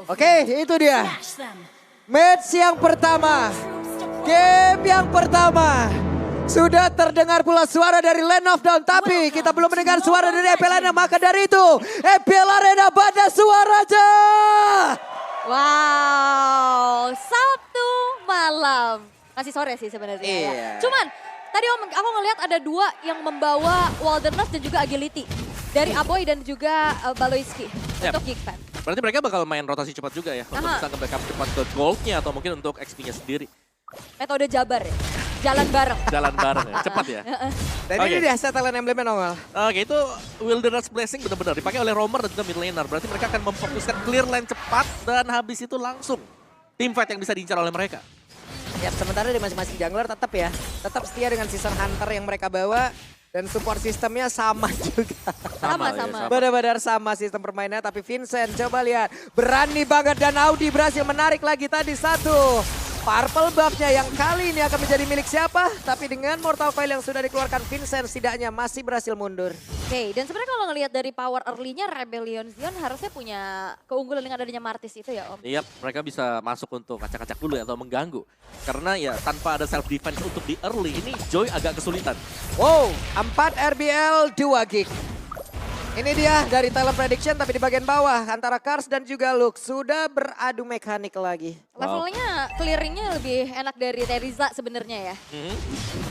Oke, itu dia. Match yang pertama. Game yang pertama. Sudah terdengar pula suara dari Land of Dawn. Tapi kita belum mendengar suara dari EPL Arena. Maka dari itu EPL Arena pada suaranya. Wow, Sabtu malam. Masih sore sih sebenarnya. Iya. Ya. Cuman tadi aku ngelihat ada dua yang membawa Wilderness dan juga Agility. Dari Aboy dan juga Baloyski untuk Geekfam. Berarti mereka bakal main rotasi cepat juga ya. Untuk bisa nge-backup cepat ke goldnya atau mungkin untuk XP-nya sendiri. Metode Jabar ya, jalan bareng. Jalan bareng ya, cepat ya. Dan ini dia setelan emblemnya Nongol. Oke, itu Wilderness Blessing benar-benar dipakai oleh Romer dan juga mid laner. Berarti mereka akan memfokuskan clear lane cepat dan habis itu langsung teamfight yang bisa diincar oleh mereka. Ya, sementara di masing-masing jungler tetap setia dengan season hunter yang mereka bawa. Dan support sistemnya sama juga. Sama. Benar-benar sama sistem permainannya. Tapi Vincent coba lihat. Berani banget dan Audi berhasil menarik lagi tadi satu. Purple buff-nya yang kali ini akan menjadi milik siapa? Tapi dengan Mortal Coil yang sudah dikeluarkan Vincent setidaknya masih berhasil mundur. Oke, dan sebenarnya kalau ngelihat dari power early-nya Rebellion Zion harusnya punya keunggulan dengan adanya Martis itu ya Om. Iya, mereka bisa masuk untuk kacak-kacak dulu ya, atau mengganggu. Karena ya tanpa ada self defense untuk di early ini Joy agak kesulitan. Wow, 4 RBL 2 gig. Ini dia dari talent prediction tapi di bagian bawah antara Kars dan juga Lux sudah beradu mekanik lagi. Levelnya clearingnya lebih enak dari Teriza sebenarnya ya.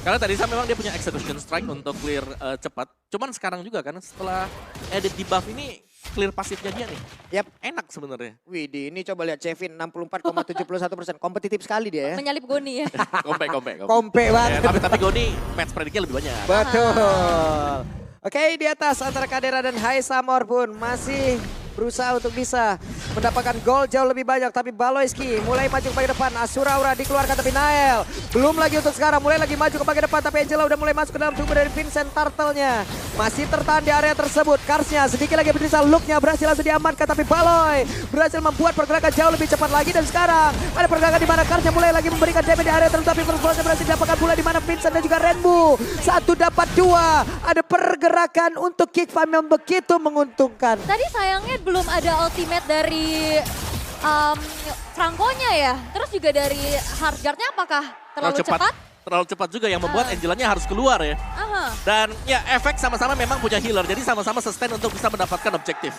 Karena tadi memang dia punya execution strike untuk clear cepat. Cuman sekarang juga kan setelah edit debuff ini clear pasifnya dia nih. Yap. Enak sebenarnya. Widih, ini coba lihat Chevin 64,71%. Kompetitif sekali dia ya. Menyalip Goni ya. Kompe. Kompe banget. Tapi Goni match predictnya lebih banyak. Betul. Oke, di atas antara Kadera dan Hai Samor pun masih berusaha untuk bisa mendapatkan gol jauh lebih banyak. Tapi Baloyski mulai maju ke bagian depan. Asura Aura dikeluarkan tapi Nael belum lagi untuk sekarang. Mulai lagi maju ke bagian depan tapi Angela udah mulai masuk ke dalam tubuh dari Vincent Turtle-nya. Masih tertahan di area tersebut. Karsnya sedikit lagi bersisa. Look-nya berhasil langsung diamankan. Tapi Baloy berhasil membuat pergerakan jauh lebih cepat lagi. Dan sekarang ada pergerakan di mana Karsnya mulai lagi memberikan damage di area tertentu. Tapi pergerakan berhasil didapatkan pula di mana Vincent dan juga Rainbow. 1 dapat 2. Ada pergerakan untuk Geekfam yang begitu menguntungkan. Tadi sayangnya belum ada ultimate dari Franco-nya ya. Terus juga dari Hardguard-nya apakah terlalu cepat? Terlalu cepat juga yang membuat Angelanya harus keluar ya. Dan ya efek sama-sama memang punya healer. Jadi sama-sama sustain untuk bisa mendapatkan objektif.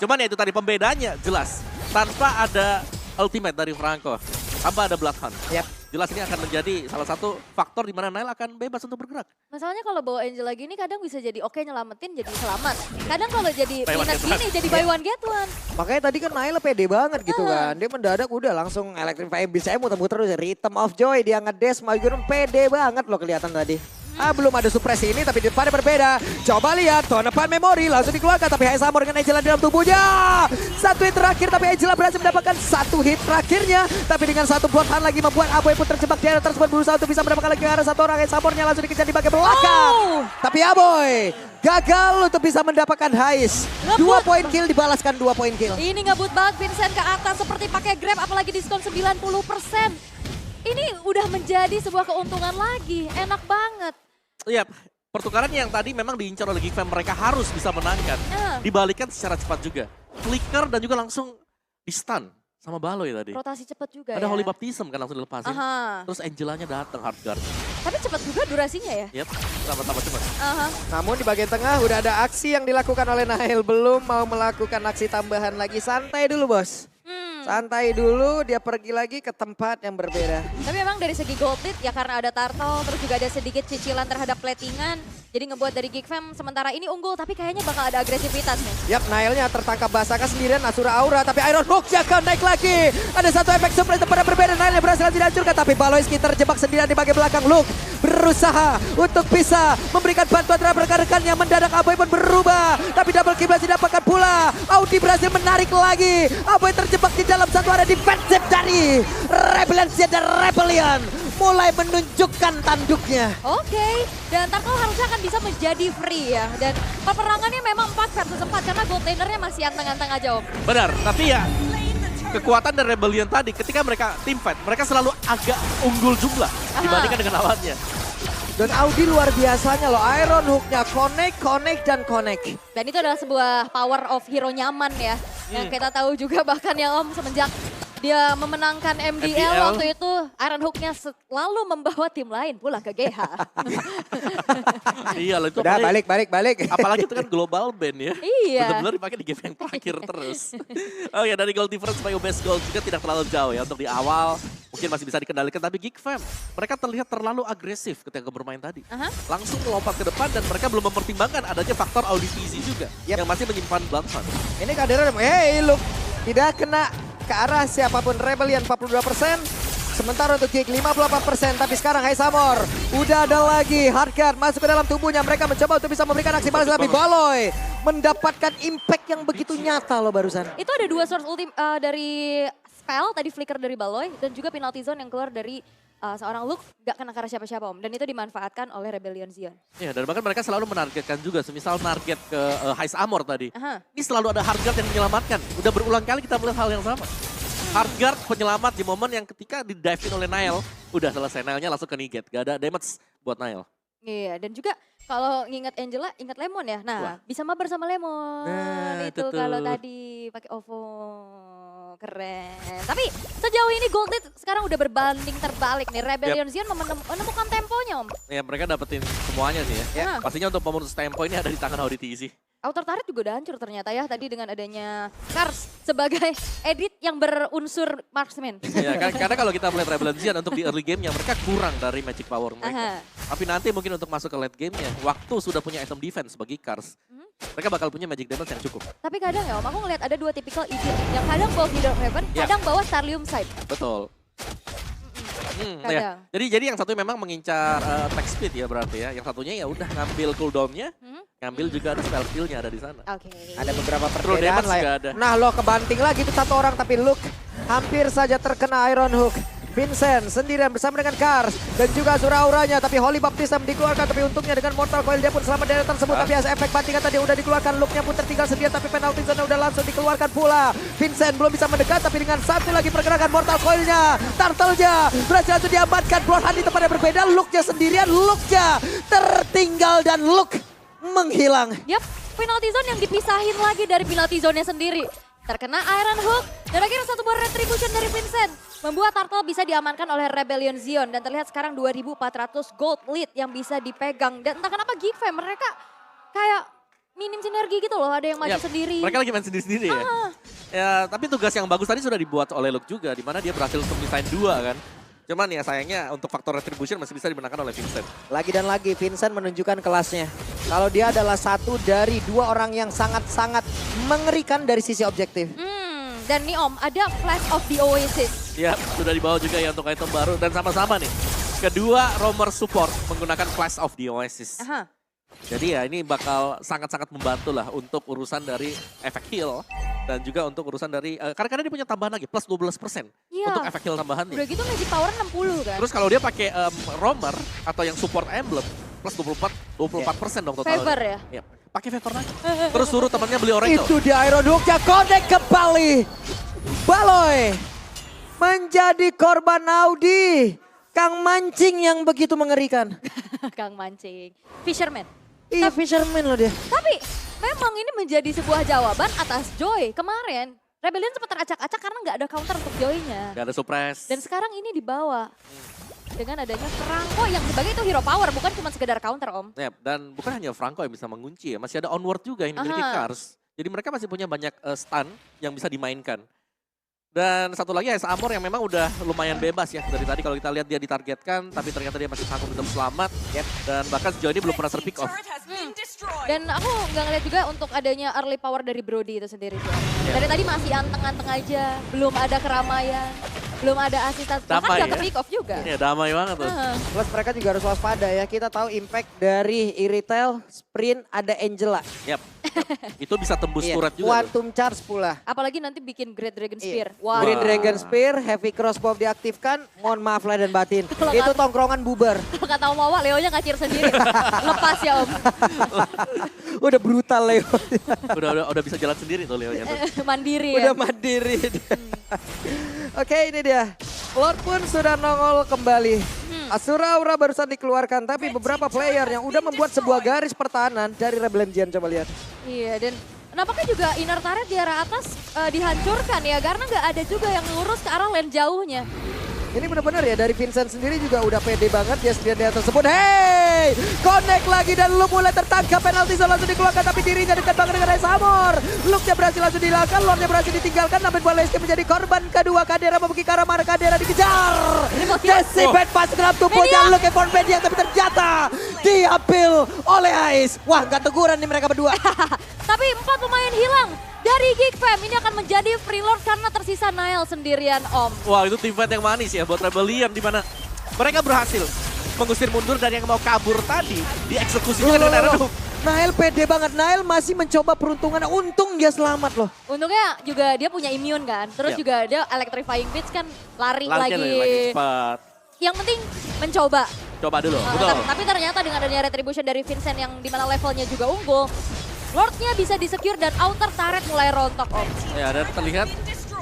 Cuman ya itu tadi pembedanya jelas. Tanpa ada ultimate dari Franco. Tanpa ada Bloodhound. Yap. Jelas ini akan menjadi salah satu faktor di mana Nail akan bebas untuk bergerak. Masalahnya kalau bawa Angela gini kadang bisa jadi oke nyelamatin jadi selamat. Kadang kalau jadi Buy one minus get one. gini jadi buy one get one. Makanya tadi kan Naila pede banget gitu kan. Dia mendadak udah langsung electrify. Bisa muter-muter terus. Rhythm of Joy dia ngedes. Magurum pede banget loh kelihatan tadi. Belum ada supresi ini tapi di depannya berbeda. Coba lihat Tonepan Memori langsung dikeluarkan. Tapi Hai Samor dengan Angela dalam tubuhnya. 1 hit terakhir tapi Angela berhasil mendapatkan 1 hit terakhirnya. Tapi dengan 1 bloodhound lagi membuat Aboy pun terjebak di area tersebut. Berusaha untuk bisa mendapatkan lagi ke arah 1 orang. Hai Samornya langsung dikejar di bagian belakang. Tapi Aboy gagal untuk bisa mendapatkan Hais. 2 poin kill dibalaskan 2 poin kill. Ini ngebut banget Vincent ke atas seperti pakai grab apalagi diskon 90%. Ini udah menjadi sebuah keuntungan lagi. Enak banget. Iya, pertukaran yang tadi memang diincar oleh Geekfam mereka harus bisa menangkan. Dibalikan secara cepat juga. Flicker dan juga langsung di stun sama Baloy tadi. Rotasi cepat juga Ada ya. Holy Baptism kan langsung dilepasin. Terus Angelanya datang Hardguard. Tapi cepat juga durasinya ya. Yap, sama-sama cepat. Namun di bagian tengah udah ada aksi yang dilakukan oleh Nail. Belum mau melakukan aksi tambahan lagi. Santai dulu bos. Santai dulu, dia pergi lagi ke tempat yang berbeda. Tapi memang dari segi gold lead ya karena ada turtle, terus juga ada sedikit cicilan terhadap platingan. Jadi ngebuat dari Geekfam sementara ini unggul, tapi kayaknya bakal ada agresivitas nih. Yap, Nailnya tertangkap Basaka sendirian, Asura Aura, tapi Iron Hook akan naik lagi. Ada 1 efek surprise pada berbeda, Nailnya berhasil dihancurkan, tapi Baloyski terjebak sendirian di bagian belakang. Luke berusaha untuk bisa memberikan bantuan terhadap rekan-rekannya, mendadak Aboy pun berubah. Tapi double kill berhasil didapatkan pula. Audi berhasil menarik lagi. Aboy terjebak di dalam satu area defensif dari Rebellion dan Rebellion. Mulai menunjukkan tanduknya. Oke, dan Turtle harusnya akan bisa menjadi free ya. Dan peperangannya memang 4 versus 4 karena gold lanernya masih anteng-anteng aja Om. Benar, tapi ya kekuatan dari Rebellion tadi ketika mereka teamfight, mereka selalu agak unggul jumlah dibandingkan dengan lawannya. Dan Audi luar biasanya loh, Iron Hook-nya connect, dan connect. Dan itu adalah sebuah power of hero nyaman ya. Yang kita tahu juga bahkan ya Om semenjak dia memenangkan MDL waktu itu Iron Hook-nya selalu membawa tim lain pulang ke GH. Iya loh itu Udah apalagi, balik. apalagi itu kan global band ya. Iya. Benar-benar dipakai di game yang terakhir terus. Oh ya dari gold difference Mayo Best Gold juga tidak terlalu jauh ya untuk di awal. Mungkin masih bisa dikendalikan tapi Geek Fam mereka terlihat terlalu agresif ketika bermain tadi. Langsung melompat ke depan dan mereka belum mempertimbangkan adanya faktor audisi juga yang masih menyimpan Bloodhound. Ini Kadera, hey look, tidak kena ke arah siapapun. Rebellion 42%. Sementara untuk Geek 58%, tapi sekarang Heisamor udah ada lagi Hardguard masuk ke dalam tubuhnya. Mereka mencoba untuk bisa memberikan aksi balas, tapi Baloy mendapatkan impact yang begitu nyata loh barusan. Itu ada 2 source dari spell, tadi flicker dari Baloy, dan juga penalty zone yang keluar dari seorang Luke, gak kena ke arah siapa-siapa Om. Dan itu dimanfaatkan oleh Rebellion Zion. Ya, dan bahkan mereka selalu menargetkan juga, semisal target ke Heisamor tadi. Ini selalu ada Hardguard yang menyelamatkan. Udah berulang kali kita melihat hal yang sama. Hardguard penyelamat di momen yang ketika di-dive-in oleh Nile, udah selesai. Nile-nya langsung ke Niget, gak ada damage buat Nile. Iya, dan juga kalau nginget Angela, ingat Lemon ya. Nah, bisa mabar sama Lemon. Nah, itu kalau tadi pakai OVO. Keren. Tapi sejauh ini Gold Lead sekarang udah berbanding terbalik nih. Rebellion Zion menemukan temponya Om. Ya mereka dapetin semuanya sih ya. Pastinya untuk memutus tempo ini ada di tangan Auditi sih. Outer turret juga udah hancur ternyata ya tadi dengan adanya Kars sebagai edit yang berunsur marksman. Ya, karena kalau kita melihat Rebellion Zion untuk di early game-nya mereka kurang dari magic power mereka. Tapi nanti mungkin untuk masuk ke late game-nya, waktu sudah punya item defense bagi Kars. Mereka bakal punya magic damage yang cukup. Tapi kadang ya Om, aku ngeliat ada 2 tipikal edit yang kadang bawa Hidden Heaven, kadang bawa Starlium Side. Betul. Ya. Jadi yang satu memang mengincar attack speed ya berarti ya. Yang satunya ya udah ngambil cooldown-nya, ngambil juga ada spell skill-nya ada di sana. Ada beberapa perbedaan lah ya. Ada. Nah lo kebanting lagi itu satu orang tapi Luke hampir saja terkena Iron Hook. Vincent sendirian bersama dengan Kars dan juga Surauranya, tapi Holy Baptism dikeluarkan, tapi untungnya dengan Mortal Coil dia pun selamat dari tersebut, tapi efek bantingan tadi udah dikeluarkan, Luke-nya pun tertinggal sendirian, tapi penalti zone udah langsung dikeluarkan pula. Vincent belum bisa mendekat, tapi dengan satu lagi pergerakan Mortal Coil-nya, Turtle-nya berhasil untuk diamankan. Bloodhound di tempat yang berbeda, Luke-nya sendirian, Luke-nya tertinggal dan Luke menghilang. Yap, penalty zone yang dipisahin lagi dari penalty zone-nya sendiri. Terkena Iron Hook, dan akhirnya satu buah retribution dari Vincent. Membuat Turtle bisa diamankan oleh Rebellion Zion. Dan terlihat sekarang 2.400 gold lead yang bisa dipegang. Dan entah kenapa Geek Fam mereka kayak minim sinergi gitu loh. Ada yang maju sendiri. Mereka lagi main sendiri-sendiri ya. Ya. Tapi tugas yang bagus tadi sudah dibuat oleh Luke juga. Dimana dia berhasil untuk desain 2 kan. Cuman ya sayangnya untuk faktor retribution masih bisa dimenangkan oleh Vincent. Lagi dan lagi Vincent menunjukkan kelasnya. Kalau dia adalah satu dari 2 orang yang sangat-sangat mengerikan dari sisi objektif. Dan nih Om, ada Flash of the Oasis. Ya, sudah dibawa juga ya untuk item baru. Dan sama-sama nih, kedua roamer support menggunakan Flash of the Oasis. Jadi ya ini bakal sangat-sangat membantu lah untuk urusan dari efek heal. Dan juga untuk urusan dari, karena dia punya tambahan lagi, plus 12% untuk efek heal tambahan nih. Udah gitu magic power 60 kan. Terus kalau dia pakai roamer atau yang support emblem, plus 24% dong totalnya. Favor ya? Iya. Pakai favor lagi. Terus suruh temannya beli Oracle. Itu dia Iron Hook-nya connect kembali. Baloy menjadi korban Audi. Kang Mancing yang begitu mengerikan. Kang Mancing. Fisherman. Iya Fisherman loh dia. Tapi memang ini menjadi sebuah jawaban atas Joy. Kemarin Rebellion sempat teracak-acak karena nggak ada counter untuk Joy-nya. Nggak ada suppress. Dan sekarang ini dibawa. Dengan adanya Franco yang sebagai itu hero power, bukan cuma sekedar counter Om. Ya, dan bukan hanya Franco yang bisa mengunci ya, masih ada Onward juga yang dimiliki Kars. Jadi mereka masih punya banyak stun yang bisa dimainkan. Dan satu lagi Heisamor yang memang udah lumayan bebas ya. Dari tadi kalau kita lihat dia ditargetkan, tapi ternyata dia masih sanggup untuk selamat. Dan bahkan sejauh ini belum pernah terpick off. Dan aku nggak ngeliat juga untuk adanya early power dari Brody itu sendiri. Dari tadi masih anteng-anteng aja, belum ada keramaian. Belum ada asisten, bahkan nggak ke-pick off juga. Iya damai banget tuh. Plus mereka juga harus waspada ya, kita tahu impact dari Irithel, Sprint, ada Angela. Yap. Itu bisa tembus turret juga. Quantum Charge pula. Apalagi nanti bikin Great Dragon Spear. Wow. Great Dragon Spear, Heavy Crossbow diaktifkan, mohon maaf lahir dan batin. Itu tongkrongan bubar. Kalau kata Om Wawa, Leonya ngacir sendiri. Lepas ya Om. Udah brutal Leo. udah bisa jalan sendiri tuh Leonya tuh. Mandiri ya. Udah mandiri. Oke ini dia, Lord pun sudah nongol kembali. Asura Aura barusan dikeluarkan, tapi beberapa player yang udah membuat sebuah garis pertahanan dari Rebellion Zion, coba lihat. Iya, dan nampaknya juga inner turret di arah atas dihancurkan ya. Karena nggak ada juga yang ngurus ke arah lane jauhnya. Ini benar-benar ya dari Vincent sendiri juga udah pede banget dia sendiri dia tersebut. Hey, connect lagi dan Luke mulai tertangkap, penalti zone langsung dikeluarkan tapi dirinya dekat banget dengan Samor. Luke-nya berhasil langsung dihilangkan, Lord-nya berhasil ditinggalkan namun Baleski menjadi korban kedua. Kadera membuki ke arah mana Kadera dikejar. Jesse Bad pas grab tubuhnya Luke for Mediang tapi ternyata diambil oleh Ais. Wah, nggak teguran nih mereka berdua. Tapi 4 pemain hilang dari Geek Fam. Ini akan menjadi free lord karena tersisa Nail sendirian Om. Wah itu teamfight yang manis ya buat Rebellion di mana mereka berhasil mengusir mundur dan yang mau kabur tadi dieksekusinya dengan Iron Hook. Nail pede banget, Nail masih mencoba peruntungan, untung dia selamat loh. Untungnya juga dia punya immune kan, terus Yap. juga dia electrifying beats kan lari Lagi lagi. cepat. Yang penting mencoba. Coba dulu, betul. Tapi ternyata dengan adanya retribution dari Vincent yang dimana levelnya juga unggul, Lordnya bisa disecure dan outer turret mulai rontok Om. Ya dan terlihat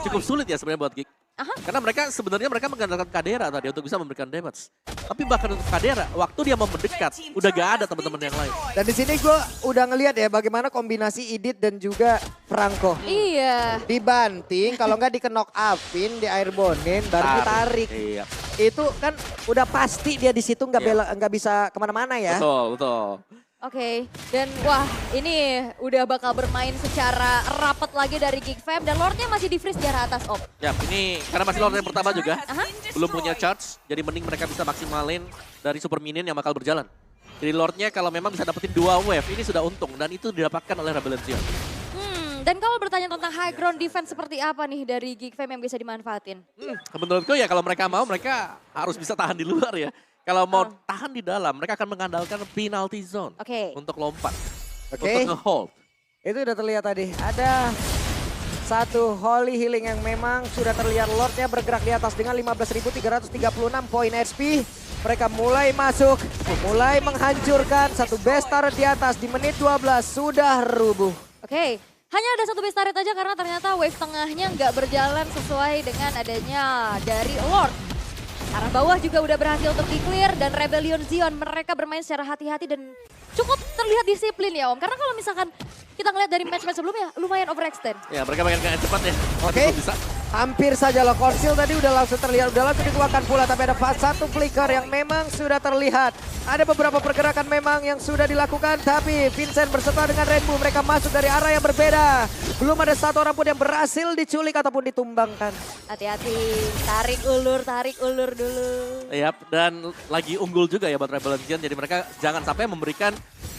cukup sulit ya sebenarnya buat Geek. Aha. Karena sebenarnya mereka mengandalkan Kadera tadi untuk bisa memberikan damage. Tapi bahkan untuk Kadera, waktu dia mau mendekat, udah gak ada teman-teman yang lain. Dan di sini gue udah ngelihat ya bagaimana kombinasi Idit dan juga Franco. Iya. Dibanting, kalau nggak di-knock upin, di airbonin, baru ditarik. Iya, Itu kan udah pasti dia di situ nggak Iya. nggak bisa kemana-mana ya. betul, betul. Oke, dan wah ini udah bakal bermain secara rapat lagi dari Geek Fam dan Lordnya masih di freeze di arah atas Om. Ya, ini karena masih Lord yang pertama juga, Aha. belum punya charge, jadi mending mereka bisa maksimalin dari super minion yang bakal berjalan. Jadi Lordnya kalau memang bisa dapetin 2 wave, ini sudah untung dan itu didapatkan oleh Rebellion. Dan kalau bertanya tentang high ground defense seperti apa nih dari Geek Fam yang bisa dimanfaatin? Menurutku ya kalau mereka mau, mereka harus bisa tahan di luar ya. Kalau mau tahan di dalam, mereka akan mengandalkan penalty zone Oke. untuk lompat, Oke. untuk nge-hold. Itu udah terlihat tadi. Ada satu Holy Healing yang memang sudah terlihat Lordnya bergerak di atas dengan 15.336 poin HP. Mereka mulai masuk, mulai menghancurkan satu base turret di atas di menit 12 sudah rubuh. Oke, hanya ada satu base turret aja karena ternyata wave tengahnya nggak berjalan sesuai dengan adanya dari Lord. Arah bawah juga udah berhasil untuk di-clear dan Rebellion Zion mereka bermain secara hati-hati dan cukup terlihat disiplin ya Om. Karena kalau misalkan kita ngeliat dari match-match sebelumnya lumayan overextend. Ya mereka pengen kayak cepat ya. Oke. Tapi belum bisa. Hampir saja loh, Konsil tadi udah langsung terlihat, udah langsung dikeluarkan pula. Tapi ada satu flicker yang memang sudah terlihat. Ada beberapa pergerakan memang yang sudah dilakukan. Tapi Vincent berserta dengan Rainbow, mereka masuk dari arah yang berbeda. Belum ada satu orang pun yang berhasil diculik ataupun ditumbangkan. Hati-hati, tarik ulur dulu. Yap, dan lagi unggul juga ya buat Rebellion. Jadi mereka jangan sampai memberikan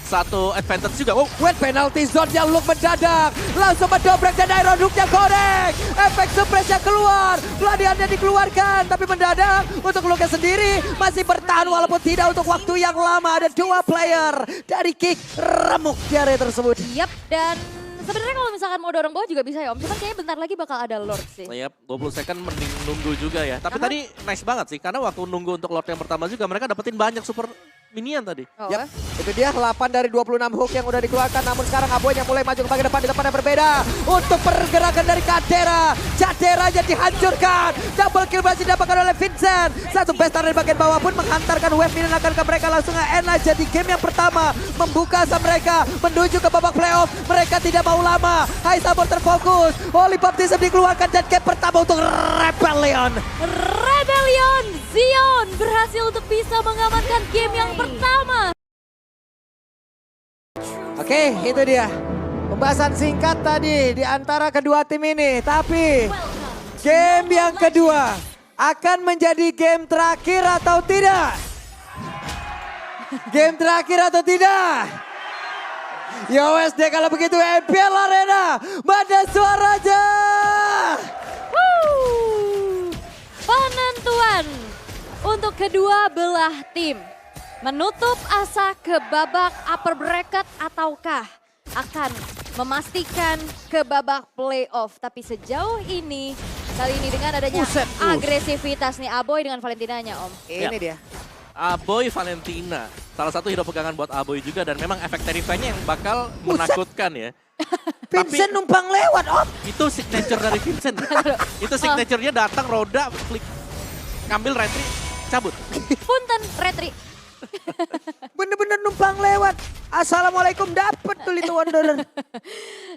satu advantage juga. Wow. Wait, penalty zone-nya Luke mendadak. Langsung mendobrak dan Iron Hook-nya korek. Efek surprise-nya keluar. Peladiannya dikeluarkan. Tapi mendadak untuk Luke sendiri masih bertahan walaupun tidak untuk waktu yang lama. Ada 2 player dari Kick remuk di area tersebut. Yap, dan sebenarnya kalau misalkan mau dorong bawah juga bisa ya Om. Cuman kayaknya bentar lagi bakal ada Lord sih. Yap, 20 second mending nunggu juga ya. Tapi tadi nice banget sih. Karena waktu nunggu untuk Lord yang pertama juga mereka dapetin banyak super minion tadi. Oh, Yap, itu dia 8 dari 26 hook yang udah dikeluarkan. Namun sekarang Aboy yang mulai maju ke bagian depan di tempat yang berbeda. Untuk pergerakan dari Kadera. Caderanya dihancurkan. Double kill berhasil didapatkan oleh Vincent. Satu best dari bagian bawah pun menghantarkan wave minion akan ke mereka langsung nge-end aja di game yang pertama. Membuka asa mereka menuju ke babak playoff. Mereka tidak mau lama. Hai Sabor terfokus. Holy Baptism dikeluarkan dan game pertama untuk Rebellion. Rebellion Zion berhasil untuk bisa mengamankan game yang pertama. Oke, itu dia. Pembahasan singkat tadi di antara kedua tim ini. Tapi game yang kedua akan menjadi game terakhir atau tidak? Game terakhir atau tidak? YOSD kalau begitu MPL Arena. Mana suaranya? Penentuan untuk kedua belah tim. Menutup asa ke babak upper bracket ataukah akan memastikan ke babak playoff. Tapi sejauh ini, kali ini dengan adanya Buset, agresivitas nih Aboy dengan Valentinanya Om. Ini dia. Aboy Valentina. Salah satu hero pegangan buat Aboy juga. Dan memang efek terrify-nya yang bakal menakutkan ya. Vincent numpang lewat, Om. Itu signature dari Vincent. Itu signature-nya datang, roda, klik. Ngambil retri, cabut. Punten Retri. Bener-bener numpang lewat. Assalamualaikum, dapet tuh Little Wanderer.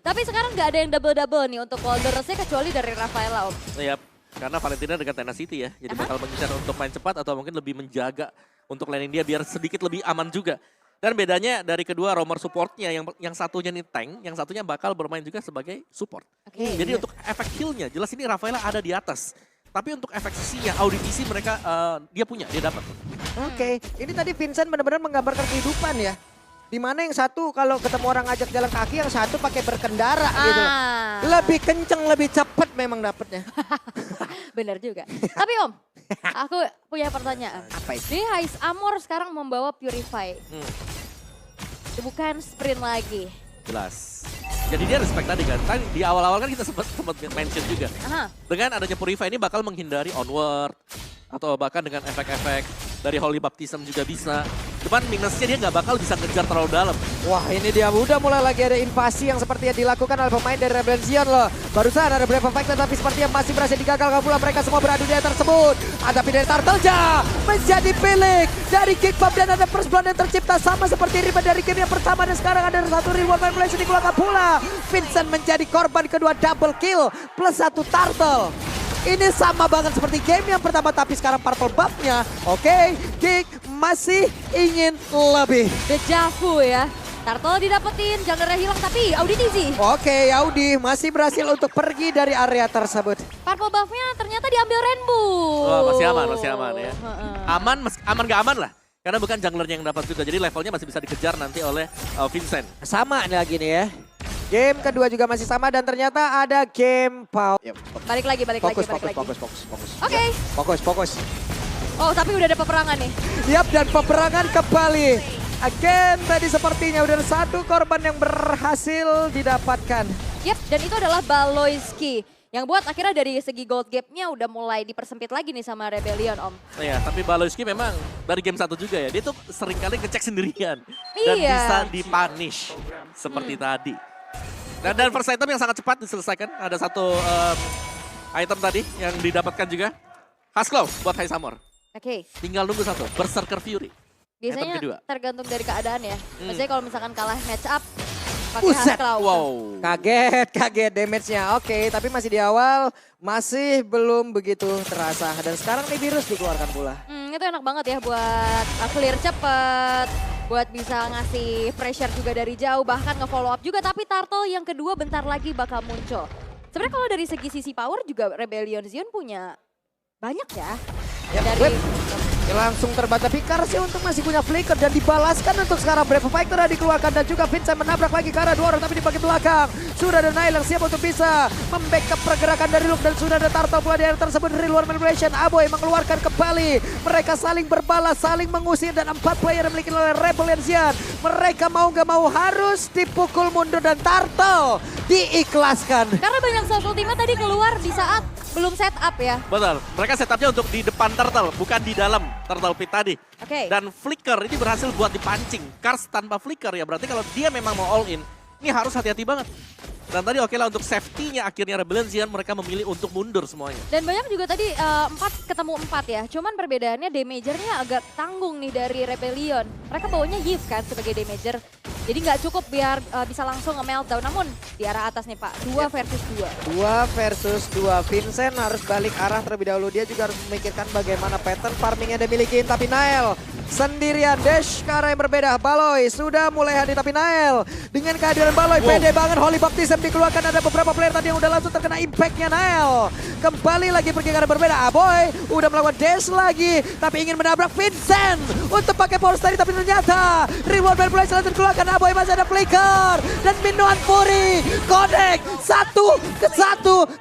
Tapi sekarang nggak ada yang double-double nih untuk Wanderers-nya kecuali dari Rafaela, Om. Iya, karena Valentina dengan Tenacity ya. Jadi bakal mengincar untuk main cepat atau mungkin lebih menjaga untuk laning dia biar sedikit lebih aman juga. Dan bedanya dari kedua roamer supportnya, yang satunya nih tank, yang satunya bakal bermain juga sebagai support. Jadi untuk efek heal-nya, jelas ini Rafaela ada di atas. Tapi untuk efek sisinya, audisi mereka dia punya, dia dapat. Oke, ini tadi Vincent benar-benar menggambarkan kehidupan ya. Dimana yang satu kalau ketemu orang ngajak jalan kaki, yang satu pakai berkendara gitu. Lebih kenceng, lebih cepet memang dapetnya. Bener juga. Tapi Om, aku punya pertanyaan. Apa itu? Ini Hais Amor sekarang membawa Purify. Bukan sprint lagi. Jelas. Jadi dia respect tadi kan. Tadi di awal-awal kan kita sempat mention juga. Dengan adanya Purify ini bakal menghindari onward. Atau bahkan dengan efek-efek dari Holy Baptism juga bisa. Cuman minusnya dia nggak bakal bisa ngejar terlalu dalam. Wah ini dia udah mulai lagi ada invasi yang seperti yang dilakukan oleh pemain dari Rebellion Zion loh. Barusan ada Brave Fighter tapi sepertinya masih berhasil digagalkan pula. Mereka semua beradu di area tersebut. Ada dari Turtleja menjadi milik dari Kickpop dan ada first blood yang tercipta sama seperti ribet dari game yang pertama. Dan sekarang ada satu reward manipulation dikeluarkan pula. Vincent menjadi korban kedua double kill plus satu Turtle. Ini sama banget seperti game yang pertama tapi sekarang purple buff-nya. Oke, Kick masih ingin lebih. Dejavu ya. Turtle didapetin, junglernya hilang tapi Audi easy. Oke, Audi masih berhasil untuk pergi dari area tersebut. Purple buff-nya ternyata diambil Rainbow. Oh, masih aman ya. Aman gak aman lah. Karena bukan junglernya yang dapat juga, jadi levelnya masih bisa dikejar nanti oleh Vincent. Sama nih lagi nih ya. Game kedua juga masih sama dan ternyata ada game power. Balik lagi. Fokus. Oke. Fokus. Oh tapi udah ada peperangan nih. Yap, dan peperangan kembali. Again tadi sepertinya udah ada satu korban yang berhasil didapatkan. Yap, dan itu adalah Baloyski. Yang buat akhirnya dari segi gold gap-nya udah mulai dipersempit lagi nih sama Rebellion, Om. Iya, tapi Baloyski memang dari game 1 juga ya. Dia tuh sering kali ngecek sendirian. Dan bisa dipunish seperti tadi. Dan first item yang sangat cepat diselesaikan. Ada satu item tadi yang didapatkan juga. Hasclaw buat Hais Amor. Oke. Tinggal nunggu satu, Berserker Fury. Biasanya tergantung dari keadaan ya. Maksudnya kalau misalkan kalah match up, pakai Hasclaw. Wow. Kaget damage-nya. Oke, tapi masih di awal, masih belum begitu terasa. Dan sekarang nih virus dikeluarkan pula. Itu enak banget ya buat clear cepet. Buat bisa ngasih pressure juga dari jauh, bahkan nge-follow up juga. Tapi Turtle yang kedua bentar lagi bakal muncul. Sebenarnya kalau dari sisi power juga Rebellion Zion punya banyak ya. Dari langsung terbata Pikar sih untuk masih punya flicker dan dibalaskan untuk sekarang Brave Fighter dikeluarkan dan juga Vincent menabrak lagi ke arah dua orang tapi di bagian belakang. Sudah ada Nail yang siap untuk bisa membackup pergerakan dari Luke dan sudah ada Turtle pula di area tersebut dari luar manipulation. Aboy mengeluarkan kembali. Mereka saling berbalas, saling mengusir dan 4 player yang dimiliki oleh Rebellion Zion. Mereka mau gak mau harus dipukul mundur dan Turtle diikhlaskan. Karena banyak social teamnya tadi keluar di saat belum setup ya. Betul, mereka setupnya untuk di depan Turtle, bukan di dalam Turtle Pit tadi. Dan Flicker ini berhasil buat dipancing. Kars tanpa Flicker ya, berarti kalau dia memang mau all in, ini harus hati-hati banget. Dan tadi oke lah untuk safety-nya akhirnya Rebellion Zion mereka memilih untuk mundur semuanya. Dan banyak juga tadi 4 ketemu 4 ya. Cuman perbedaannya damagernya agak tanggung nih dari Rebellion. Mereka bawanya Yves kan sebagai damager. Jadi nggak cukup biar bisa langsung nge-meltdown. Namun di arah atas nih Pak, 2 versus 2. 2 versus 2. Vincent harus balik arah terlebih dahulu. Dia juga harus memikirkan bagaimana pattern farming yang dia miliki. Tapi Nael sendirian dash ke arah yang berbeda. Baloy sudah mulai hadir tapi Nael dengan kehadiran Baloy pede banget. Holy Baptism dikeluarkan, ada beberapa player tadi yang udah langsung terkena impactnya. Nael kembali lagi pergi ke arah berbeda. Aboy udah melakukan dash lagi tapi ingin menabrak Vincent untuk pakai power tadi tapi ternyata reward manipulation langsung dikeluarkan. Aboy masih ada flicker dan Minuan Fury connect satu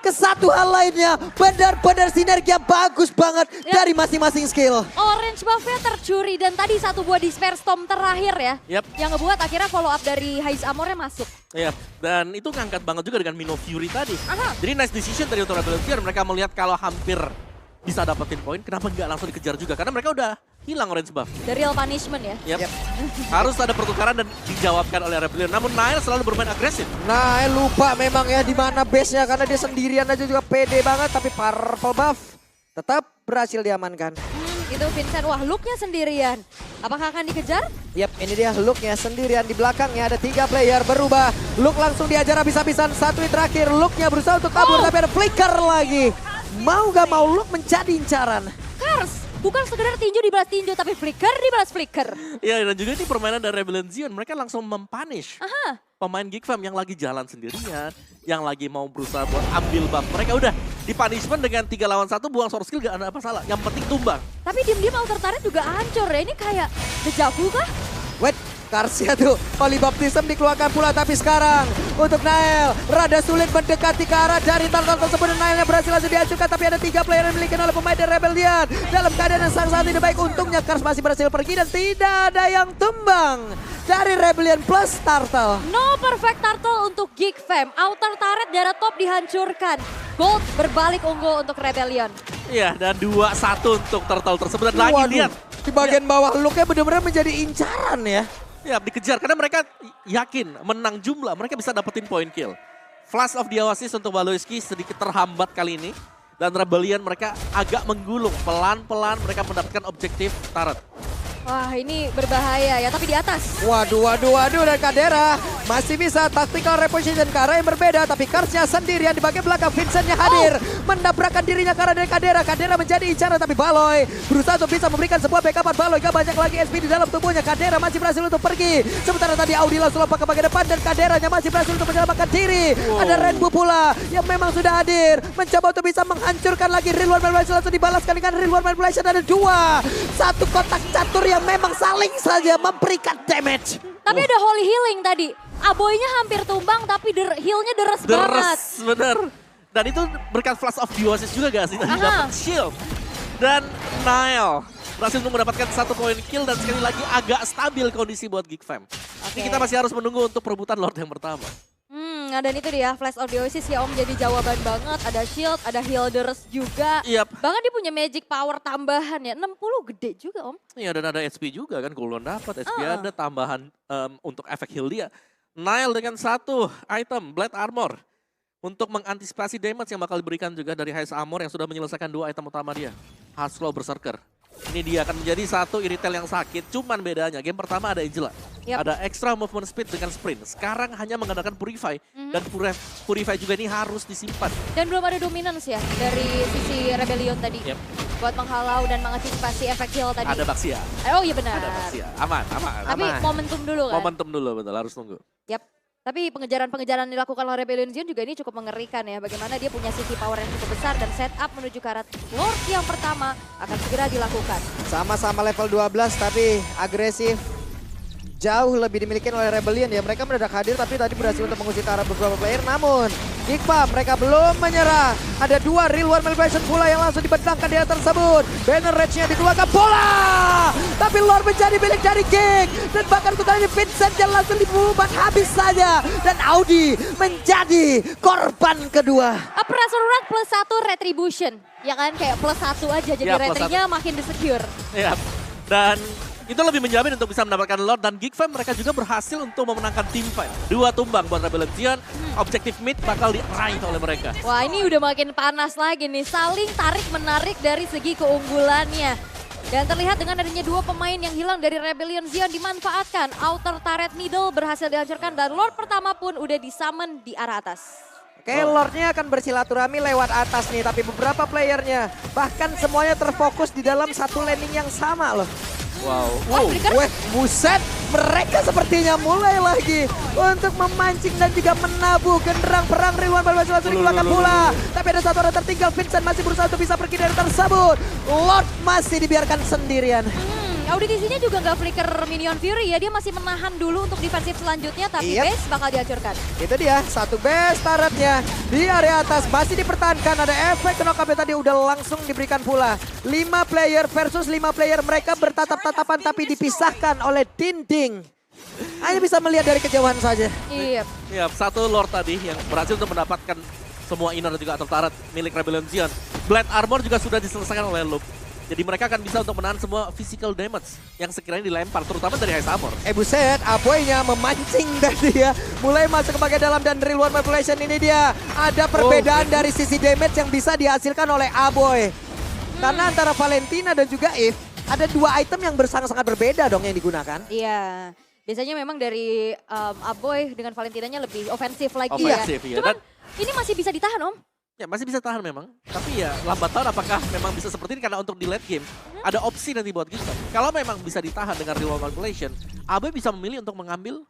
ke satu hal lainnya. Benar-benar sinergi yang bagus banget dari masing-masing skill. Orange buff-nya tercuri dan tadi satu buah Despair Storm terakhir ya. Yang ngebuat akhirnya follow up dari Hais Amornya masuk. Dan itu ngangkat banget juga dengan Mino Fury tadi. Jadi nice decision dari untuk Rebellion Zion. Mereka melihat kalau hampir bisa dapetin poin, kenapa nggak langsung dikejar juga? Karena mereka udah hilang orange buff. The real punishment ya. Harus ada pertukaran dan dijawabkan oleh Rebellion. Namun Nail selalu bermain agresif. Nail lupa memang ya di mana base-nya karena dia sendirian aja juga pede banget. Tapi purple buff tetap berhasil diamankan. Itu Vincent, wah looknya sendirian. Apakah akan dikejar? Yap, ini dia looknya sendirian di belakangnya ada 3 player berubah. Look langsung diajar habis-habisan, 1 hit terakhir. Looknya berusaha untuk kabur tapi ada flicker lagi. Mau gak mau Look menjadi incaran. Kars, bukan sekedar tinju dibalas tinju, tapi flicker dibalas flicker. Ya, dan juga ini permainan dari Rebellion Zion. Mereka langsung mempunish Aha. pemain GigFam yang lagi jalan sendirian, yang lagi mau berusaha buat ambil buff. Mereka udah di punishment dengan 3 lawan 1, buang source skill gak ada apa salah. Yang penting tumbang. Tapi diem-diem Outer Turret juga hancur ya. Ini kayak dejavu kah? Wait, Karsnya tuh Holy Baptism dikeluarkan pula tapi sekarang untuk Nael rada sulit mendekati ke arah dari Turtle tersebut dan Naelnya berhasil langsung dihancurkan tapi ada 3 player yang dimiliki oleh pemain dari Rebellion dalam keadaan yang sangat tidak baik. Untungnya Kars masih berhasil pergi dan tidak ada yang tumbang dari Rebellion plus Turtle. No perfect turtle untuk GigFam. Outer Turret darah top dihancurkan. Gold berbalik unggul untuk Rebellion. Iya, dan 2-1 untuk Turtle tersebut. Dan lagi Waduh, lihat. di bagian bawah Looknya benar-benar menjadi incaran ya. Ya, dikejar karena mereka yakin menang jumlah, mereka bisa dapetin point kill. Flash of the Oasis untuk Valoisky sedikit terhambat kali ini. Dan Rebellion mereka agak menggulung, pelan-pelan mereka mendapatkan objektif turret. Wah ini berbahaya ya, tapi di atas. Waduh, dan Kadera masih bisa tactical reposition ke arah yang berbeda. Tapi Karsnya sendirian di bagian belakang, Vincentnya hadir. Mendabrakkan dirinya ke arah dari Kadera. Kadera menjadi incaran tapi Baloy berusaha untuk bisa memberikan sebuah backupan. Baloy gak banyak lagi SP di dalam tubuhnya. Kadera masih berhasil untuk pergi. Sementara tadi Audi langsung lompat ke bagian depan dan Kaderanya masih berhasil untuk menyelamatkan diri. Ada Rainbow pula yang memang sudah hadir. Mencoba untuk bisa menghancurkan lagi Real World Manipulation. Langsung dibalaskan dengan Real World Manipulation. Ada 2. Satu kotak catur yang memang saling saja memberikan damage. Tapi ada Holy Healing tadi. Aboynya hampir tumbang tapi healnya deres banget. Bener. Dan itu berkat Flash of the Oasis juga gak sih? Tadi dapat shield. Dan Nael berhasil untuk mendapatkan 1 poin kill dan sekali lagi agak stabil kondisi buat GigFam. Ini kita masih harus menunggu untuk perebutan Lord yang pertama. Dan itu dia Flash of the Oasis ya Om jadi jawaban banget. Ada shield, ada heal deres juga. Yap. Bahkan dia punya magic power tambahan ya. 60 gede juga Om. Iya, dan ada HP juga kan, cooldown dapat, HP ada tambahan untuk efek heal dia. Nael dengan 1 item, Blade Armor. Untuk mengantisipasi damage yang bakal diberikan juga dari Heist Armor yang sudah menyelesaikan 2 item utama dia. Husklaw Berserker. Ini dia akan menjadi 1 Iritel yang sakit, cuman bedanya game pertama ada Angela. Ada extra movement speed dengan sprint. Sekarang hanya mengandalkan Purify. Dan Purify juga ini harus disimpan. Dan belum ada dominance ya dari sisi Rebellion tadi. Buat menghalau dan mengantisipasi efek heal tadi. Ada Baxia. Oh iya benar. Ada Baxia. Aman. Tapi momentum dulu kan? Momentum dulu, betul. Harus tunggu. Tapi pengejaran-pengejaran dilakukan oleh Rebellion Zion juga ini cukup mengerikan ya. Bagaimana dia punya sisi power yang cukup besar dan setup menuju ke arah Lord yang pertama akan segera dilakukan. Sama-sama level 12 tapi agresif. Jauh lebih dimiliki oleh Rebellion ya. Mereka mendadak hadir tapi tadi berhasil untuk mengusir ke arah beberapa player. Namun GigFam mereka belum menyerah. Ada 2 Real World Manipulation pula yang langsung dibentangkan di atas tersebut. Banner Rage-nya dikeluarkan bola. Tapi Lord menjadi milik dari Gig. Dan bahkan untuk kali ini Vincent yang langsung dibubat habis saja. Dan Audi menjadi korban kedua. Pressure Rod plus 1 Retribution. Ya kan kayak plus 1 aja jadi retrinya makin disecure. Iya. Dan itu lebih menjamin untuk bisa mendapatkan Lord dan GigFam mereka juga berhasil untuk memenangkan team fight. 2 tumbang buat Rebellion Zion, objektif mid bakal diraih oleh mereka. Wah ini udah makin panas lagi nih, saling tarik-menarik dari segi keunggulannya. Dan terlihat dengan adanya 2 pemain yang hilang dari Rebellion Zion dimanfaatkan. Outer turret middle berhasil dihancurkan dan Lord pertama pun udah disummon di arah atas. Oke, Lordnya akan bersilaturahmi lewat atas nih, tapi beberapa playernya bahkan semuanya terfokus di dalam satu landing yang sama loh. Wow. Weh, buset, mereka sepertinya mulai lagi untuk memancing dan juga menabuh genderang perang Real World Manipulation langsung dikeluarkan pula. Tapi ada 1 orang tertinggal, Vincent masih berusaha untuk bisa pergi dari tersebut. Lord masih dibiarkan sendirian. Audisinya juga nggak flicker Minion Fury ya, dia masih menahan dulu untuk defensif selanjutnya tapi base bakal dihancurkan. Itu dia, 1 base turretnya di area atas masih dipertahankan, ada efek knock-up tadi udah langsung diberikan pula. 5 player versus 5 player, mereka bertatap-tatapan tapi dipisahkan oleh dinding. Hanya bisa melihat dari kejauhan saja. Iya. 1 Lord tadi yang berhasil untuk mendapatkan semua inner dan juga atau turret milik Rebellion Zion. Blade Armor juga sudah diselesaikan oleh Luke. Jadi mereka akan bisa untuk menahan semua physical damage yang sekiranya dilempar, terutama dari Heist Armor. Buset, Aboynya memancing tadi ya. Mulai masuk ke bagian dalam dan Real World Manipulation ini dia. Ada perbedaan dari sisi damage yang bisa dihasilkan oleh Aboy. Karena antara Valentina dan juga Eve, ada 2 item yang sangat berbeda dong yang digunakan. Iya. Biasanya memang dari Aboy dengan Valentinanya lebih ofensif lagi Ofensif, ya. iya. Cuman Dan ini masih bisa ditahan Om. ya masih bisa tahan memang. Tapi ya lambat tahun apakah memang bisa seperti ini karena untuk di late game ada opsi nanti buat kita. Kalau memang bisa ditahan dengan real world manipulation, Abe bisa memilih untuk mengambil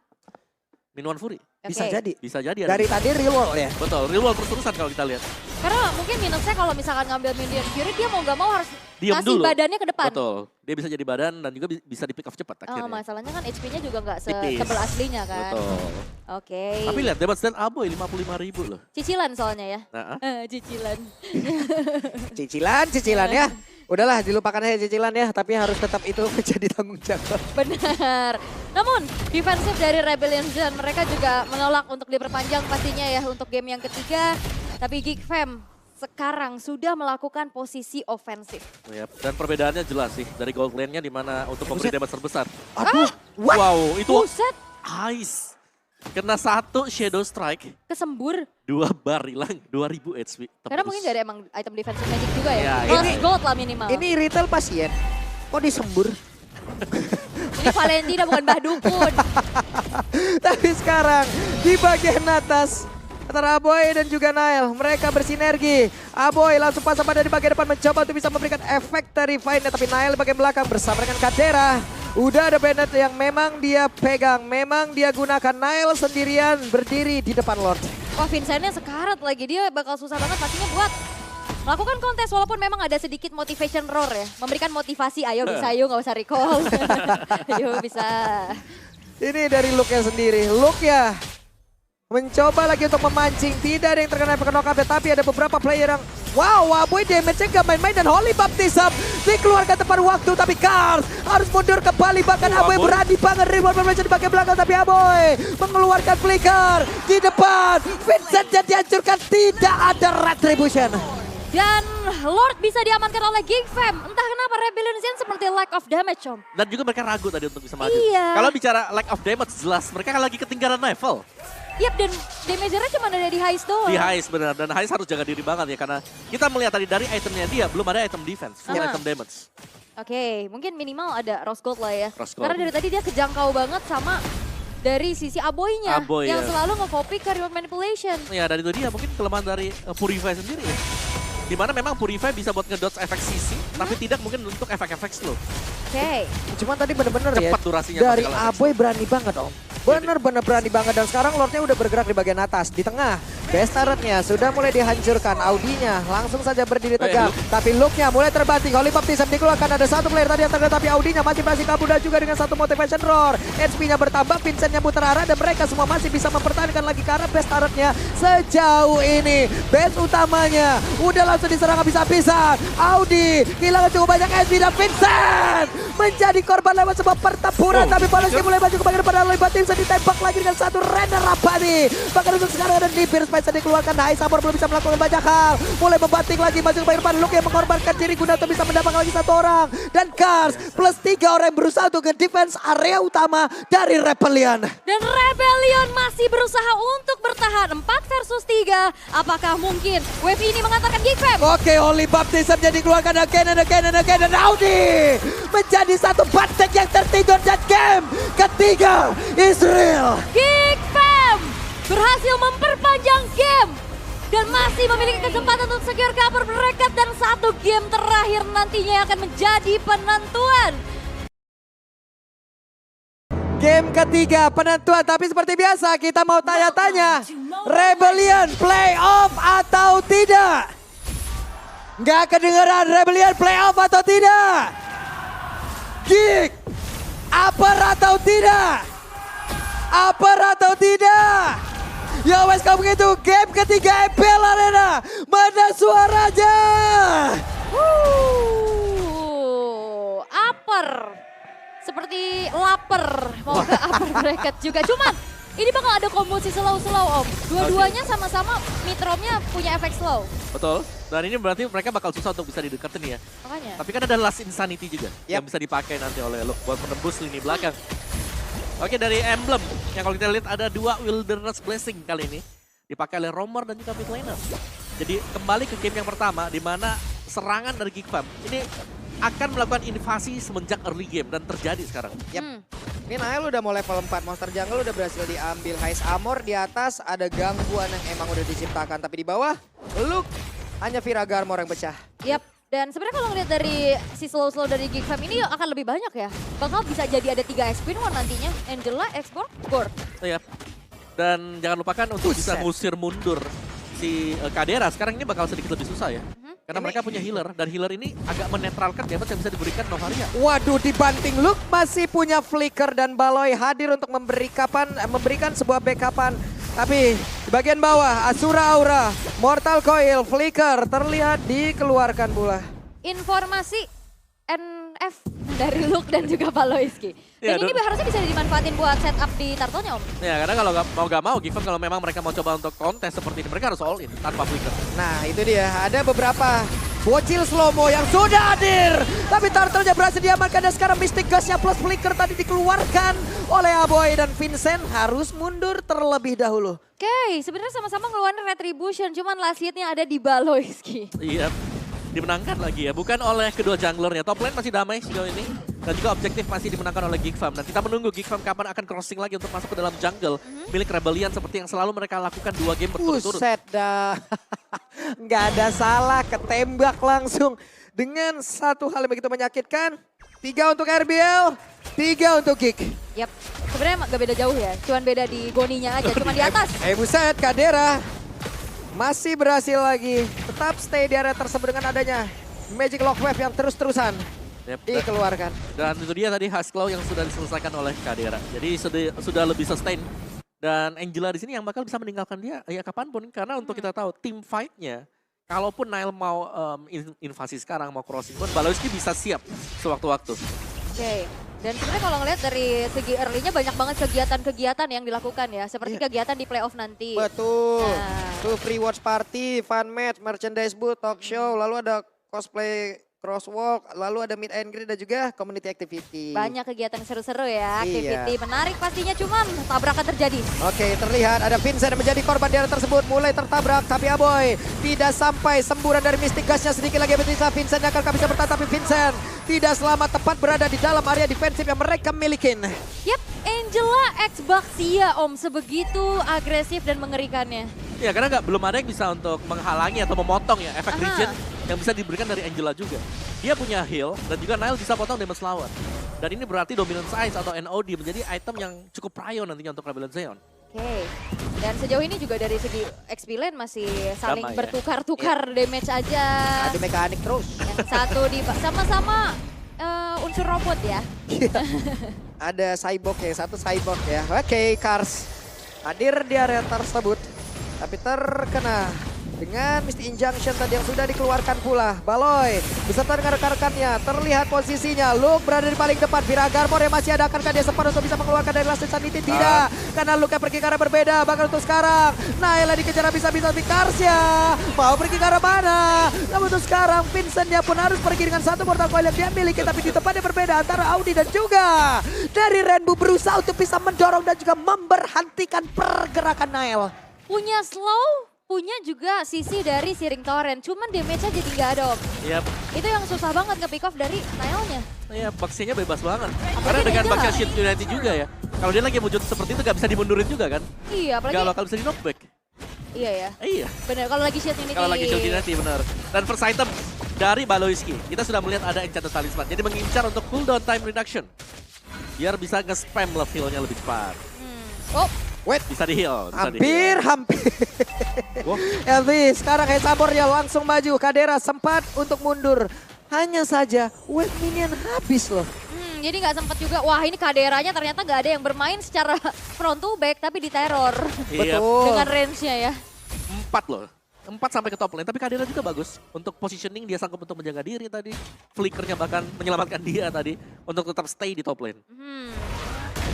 Minuan Fury. Bisa Oke. jadi. Bisa jadi. Dari tadi real world ya. Betul, real world terus-terusan kalau kita lihat. Karena mungkin minusnya kalau misalkan ngambil Minion Fury dia mau gak mau harus Diam kasih dulu. badannya ke depan. Betul, dia bisa jadi badan dan juga bisa di pick off cepat akhirnya. Masalahnya kan HP-nya juga nggak Tipis. setebal aslinya kan. Betul. Oke. Tapi lihat, Debat Stand Aboy 55.000 loh. Cicilan soalnya ya. Nah, Cicilan. Cicilan ya. Udahlah dilupakan aja cicilan ya, tapi harus tetap itu menjadi tanggung jawab. Benar. Namun defensif dari Rebellion dan mereka juga menolak untuk diperpanjang pastinya ya untuk game yang ketiga. Tapi Geek Fam sekarang sudah melakukan posisi ofensif. ya, dan perbedaannya jelas sih dari gold lane-nya di mana untuk memberi damage terbesar. Aduh, what? Wow, itu Buset, ice. Kena 1 Shadow Strike, kesembur. 2 bar hilang, 2000 HP. Karena mungkin gak ada emang item defensive magic juga ya. Ya, Plus ini- gold lah minimal. Ini retail pasien. Kok disembur? Ini Valentina bukan Mbah Dukun. Tapi sekarang di bagian atas antara Aboy dan juga Nail, mereka bersinergi. Aboy langsung pasang pada di bagian depan mencoba untuk bisa memberikan efek terrifying, tapi Nail di bagian belakang bersama dengan Kadera. Udah ada Bennett yang memang dia pegang, memang dia gunakan. Nail sendirian berdiri di depan Lord. Wah Vincentnya sekarat lagi, dia bakal susah banget pastinya buat melakukan kontes walaupun memang ada sedikit motivation roar ya. Memberikan motivasi, ayo bisa, ayo gak usah recall. Ayo bisa. Ini dari Luke-nya sendiri. Luke-nya mencoba lagi untuk memancing. Tidak ada yang terkena efek knock-up, tapi ada beberapa player yang wow, Aboy damage-nya gak main-main dan Holy Baptism dikeluarkan tepat waktu. Tapi Kars harus mundur kembali. Bahkan Aboy Aboy. berani banget reward di bagian belakang. Tapi Aboy mengeluarkan flicker di depan. Vincent jadi dihancurkan. Tidak ada retribution. Dan Lord bisa diamankan oleh Geek Fam. Entah kenapa Rebellion Zen seperti lack of damage Om. Dan juga mereka ragu tadi untuk bisa maju. Iya. Kalau bicara lack of damage jelas mereka lagi ketinggalan level. Yap, dan damage-nya cuma ada di Heist doang. Di Heist benar, dan Heist harus jaga diri banget ya karena kita melihat tadi dari itemnya dia belum ada item defense, full Aha. item damage. Oke, mungkin minimal ada Rose Gold lah ya. Rose Gold. Karena dari tadi dia kejangkau banget sama dari sisi Aboy-nya. Aboy, yang ya. selalu nge-copy ke reward manipulation. Ya dan itu dia mungkin kelemahan dari Purify sendiri ya. Dimana memang Purify bisa buat ngedodge efek CC, tapi tidak mungkin untuk efek-efek slow. Oke. Cuman tadi bener-bener ya, Cepat durasinya dari kalau efek Aboy berani banget Om. Bener-bener berani banget dan sekarang Lordnya udah bergerak di bagian atas. Di tengah, best turretnya sudah mulai dihancurkan. Audinya langsung saja berdiri tegak. Tapi looknya mulai terbanting. Holy Baptism dikeluarkan, ada satu player tadi yang terkena, tapi Audinya masih berhasil kabur dan juga dengan satu motivation roar. HP-nya bertambah, Vincent-nya putar arah dan mereka semua masih bisa mempertahankan lagi karena best turretnya sejauh ini. Base utamanya udah langsung diserang habis-habisan. Audi kehilangan cukup banyak HP dan Vincent menjadi korban lewat sebuah pertempuran. Tapi Poloski mulai maju ke bagian depan, Holy Baptism ditembak lagi dengan satu Renner Rabani. Bahkan untuk sekarang ada Nipir Spice dikeluarkan. Hai Samor belum bisa melakukan banyak hal. Mulai membanting lagi maju ke bagian depan. Luke yang mengorbankan diri guna untuk bisa mendapatkan lagi satu orang. Dan Kars plus 3 orang yang berusaha untuk defense area utama dari Rebellion. Dan Rebellion masih berusaha untuk bertahan 4 versus 3. Apakah mungkin wave ini mengantarkan Geek Fam? Oke, Holy Baptism jadi keluarkan again and again and again. Dan Audi menjadi satu bantek yang tertidur. Dan game ketiga is real. Geek Fam berhasil memperpanjang game dan masih memiliki kesempatan untuk secure cover mereka dan satu game terakhir nantinya yang akan menjadi penentuan. Game ketiga penentuan, tapi seperti biasa kita mau tanya-tanya. Rebellion playoff atau tidak? Nggak kedengeran, Rebellion playoff atau tidak? Geek, upper atau tidak? Upper atau tidak? Ya wes kalau begitu game ketiga MPL Arena. Mana suaranya? Upper. Seperti lapar. Mau ke upper bracket juga. Cuman ini bakal ada kombosi slow-slow Om. Dua-duanya sama-sama mitromnya punya efek slow. Betul. Dan ini berarti mereka bakal susah untuk bisa dideketin ya. Makanya. Tapi kan ada Last Insanity juga yang bisa dipakai nanti oleh Luke buat menembus lini belakang. Oke, dari emblem yang kalau kita lihat ada 2 Wilderness Blessing kali ini dipakai oleh Romer dan juga mid laner. Jadi kembali ke game yang pertama di mana serangan dari Geek Fam ini akan melakukan invasi semenjak early game dan terjadi sekarang. Ini Nael udah mau level 4, monster jungle udah berhasil diambil. Heist Armor di atas ada gangguan yang emang udah diciptakan. Tapi di bawah, Luke hanya Viraga Armor yang pecah. Yap. Dan sebenarnya kalau ngeliat dari si slow-slow dari Geek Fam ini akan lebih banyak ya. Bakal bisa jadi ada 3 XP nantinya. Angela, Export, Gore. Iya. Dan jangan lupakan untuk bisa Buset. ngusir mundur si Kadera. Sekarang ini bakal sedikit lebih susah ya. Karena Ini- mereka punya healer. Dan healer ini agak menetralkan damage yang bisa diberikan Novaria. Waduh, dibanting Luke masih punya Flicker dan Baloy hadir untuk memberikan sebuah backupan. Tapi di bagian bawah, Asura Aura, Mortal Coil, Flicker terlihat dikeluarkan pula. Informasi NF dari Luke dan juga Paloiski. Ya, Dan ini harusnya bisa dimanfaatin buat setup di turtle-nya, Om. Ya karena kalau nggak mau Given kalau memang mereka mau coba untuk kontes seperti ini. Mereka harus all in tanpa flicker. Nah itu dia, ada beberapa bocil slow-mo yang sudah hadir. Tapi turtle-nya berhasil diamankan dan sekarang Mystic Ghost-nya plus Flicker tadi dikeluarkan oleh Aboy dan Vincent harus mundur terlebih dahulu. Oke, sebenarnya sama-sama ngeluarin Retribution, cuman last hit-nya ada di Baloiski. Iya, dimenangkan lagi ya. Bukan oleh kedua junglernya. Top lane masih damai sejauh ini. Dan juga objektif masih dimenangkan oleh Geek Fam. Dan kita menunggu Geek Fam kapan akan crossing lagi untuk masuk ke dalam jungle. Milik Rebellion seperti yang selalu mereka lakukan 2 game berturut-turut. Buset dah. Nggak ada salah, ketembak langsung. Dengan satu hal yang begitu menyakitkan. 3 untuk RBL, 3 untuk Geek. Yap, sebenarnya gak beda jauh ya, cuman beda di goninya aja, cuma di atas. Buset, Kadera masih berhasil lagi. Tetap stay di area tersebut dengan adanya Magic Lock Wave yang terus-terusan Yep. dikeluarkan. Dan itu dia tadi Husklaw yang sudah diselesaikan oleh Kadera. Jadi sudah lebih sustain. Dan Angela di sini yang bakal bisa meninggalkan dia ya kapanpun. Karena untuk kita tahu tim fight-nya, kalaupun Nile mau invasi sekarang, mau crossing pun, Baloiski bisa siap sewaktu-waktu. Oke, dan sebenarnya kalau ngeliat dari segi early-nya banyak banget kegiatan-kegiatan yang dilakukan ya. Seperti kegiatan di playoff nanti. Betul. Nah. Tuh free watch party, fun match, merchandise booth, talk show, lalu ada cosplay crosswalk, lalu ada meet and greet dan juga community activity. Banyak kegiatan seru-seru ya, Iya. activity menarik pastinya, cuman tabrakan terjadi. Oke, terlihat ada Vincent yang menjadi korban di area tersebut. Mulai tertabrak, tapi Aboy tidak sampai semburan dari Mystic Ghost-nya. Sedikit lagi bisa Vincent yang akan bisa bertahan, tapi Vincent tidak selamat, tepat berada di dalam area defensif yang mereka milikin. Yap, Angela X Baxia Om, sebegitu agresif dan mengerikannya. Ya karena belum ada yang bisa untuk menghalangi atau memotong ya efek Aha. regen yang bisa diberikan dari Angela juga. Dia punya heal dan juga Nile bisa potong damage lawan. Dan ini berarti Dominance Ice atau NOD menjadi item yang cukup prio nantinya untuk Rebellion Zeon. Oke, dan sejauh ini juga dari segi XP lane masih saling Damai ya. bertukar-tukar damage aja. Ada mekanik terus. Yang satu di sama-sama unsur robot ya. Ada cyborg ya, satu cyborg ya. Oke, Cars hadir di area tersebut. Tapi terkena dengan Misty Injunction tadi yang sudah dikeluarkan pula. Baloy beserta dengan rekan-rekannya. Terlihat posisinya. Luke berada di paling depan. Viraga Armor yang masih ada. Akankah dia sempat untuk bisa mengeluarkan dari Last Insanity? Tidak. Karena Luke yang pergi ke arah berbeda. Bahkan untuk sekarang. Naila dikejar bisa-bisa di Karsya. Mau pergi ke arah mana? Namun untuk sekarang Vincentnya pun harus pergi dengan satu Mortal Coil yang dia miliki. Tapi di tempatnya berbeda antara Audi dan juga dari Rainbow berusaha untuk bisa mendorong dan juga memberhentikan pergerakan Nail. Punya slow, punya juga sisi dari Searing Torrent. Cuman damage-nya jadi nggak ada Om. Iya, Itu yang susah banget nge-pick off dari Nile-nya. ya Baxianya bebas banget. Apalagi Karena dengan Angela. Baxia Shield Unity juga ya. Kalau dia lagi wujud seperti itu gak bisa dimundurin juga kan. Iya, apalagi Gak bakal bisa di knockback. iya ya. Iya. Bener, kalau lagi shield unity. Kalau lagi Shield Unity benar. Dan first item dari Baloiski. Kita sudah melihat ada Enchanted Talisman. Jadi mengincar untuk cooldown time reduction. Biar bisa nge-spam love heal-nya lebih cepat. Oh, Wait, Bisa di-heal. hampir. Wah. Elvis, sekarang Heist Armor-nya langsung maju. Kadera sempat untuk mundur. Hanya saja wave minion habis loh. jadi nggak sempet juga. Wah, ini Kaderanya ternyata nggak ada yang bermain secara front to back, tapi di terror. Iya. Betul. Dengan range-nya ya. 4 loh. 4 sampai ke top lane. Tapi Kadera juga bagus. Untuk positioning dia sanggup untuk menjaga diri tadi. Flickernya bahkan menyelamatkan dia tadi. Untuk tetap stay di top lane.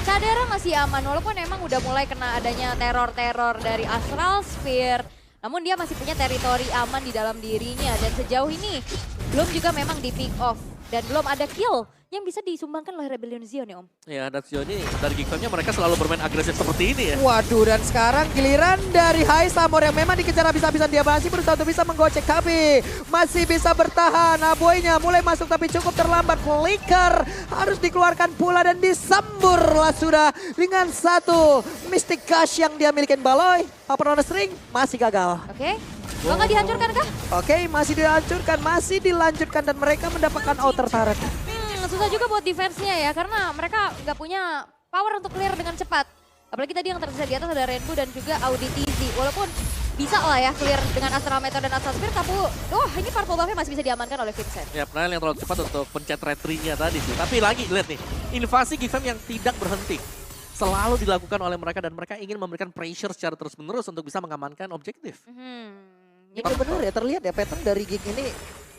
Kadera masih aman, walaupun emang udah mulai kena adanya teror-teror dari Astral Sphere. Namun dia masih punya teritori aman di dalam dirinya. Dan sejauh ini belum juga memang di pick off. Dan belum ada kill yang bisa disumbangkan oleh Rebellion Zion ya Om. Ya, dan sejauh ini dari Geekfam-nya mereka selalu bermain agresif seperti ini ya. Waduh, dan sekarang giliran dari Hai Samor yang memang dikejar habis-habisan. Dia masih berusaha untuk bisa menggocek tapi masih bisa bertahan. Aboynya mulai masuk tapi cukup terlambat. Flicker harus dikeluarkan pula dan disembur lah sudah dengan satu Mystic Gush yang dia milikin Baloy. Upper on the string masih gagal. Oke, bakal dihancurkan kah? Oke, masih dihancurkan, masih dilanjutkan dan mereka mendapatkan outer turret. Susah juga buat defense-nya ya, karena mereka nggak punya power untuk clear dengan cepat. Apalagi tadi yang tersisa di atas ada Rainbow dan juga Audi TZ. Walaupun bisa lah ya clear dengan Astral Meteor dan Astral Spear, tapi ini purple buff-nya masih bisa diamankan oleh Vincent. Ya, Nail yang terlalu cepat untuk pencet retry-nya tadi sih. Tapi lagi, lihat nih, invasi Geekfam yang tidak berhenti. Selalu dilakukan oleh mereka dan mereka ingin memberikan pressure secara terus-menerus untuk bisa mengamankan objektif. Itu benar ya, terlihat ya pattern dari Geek ini.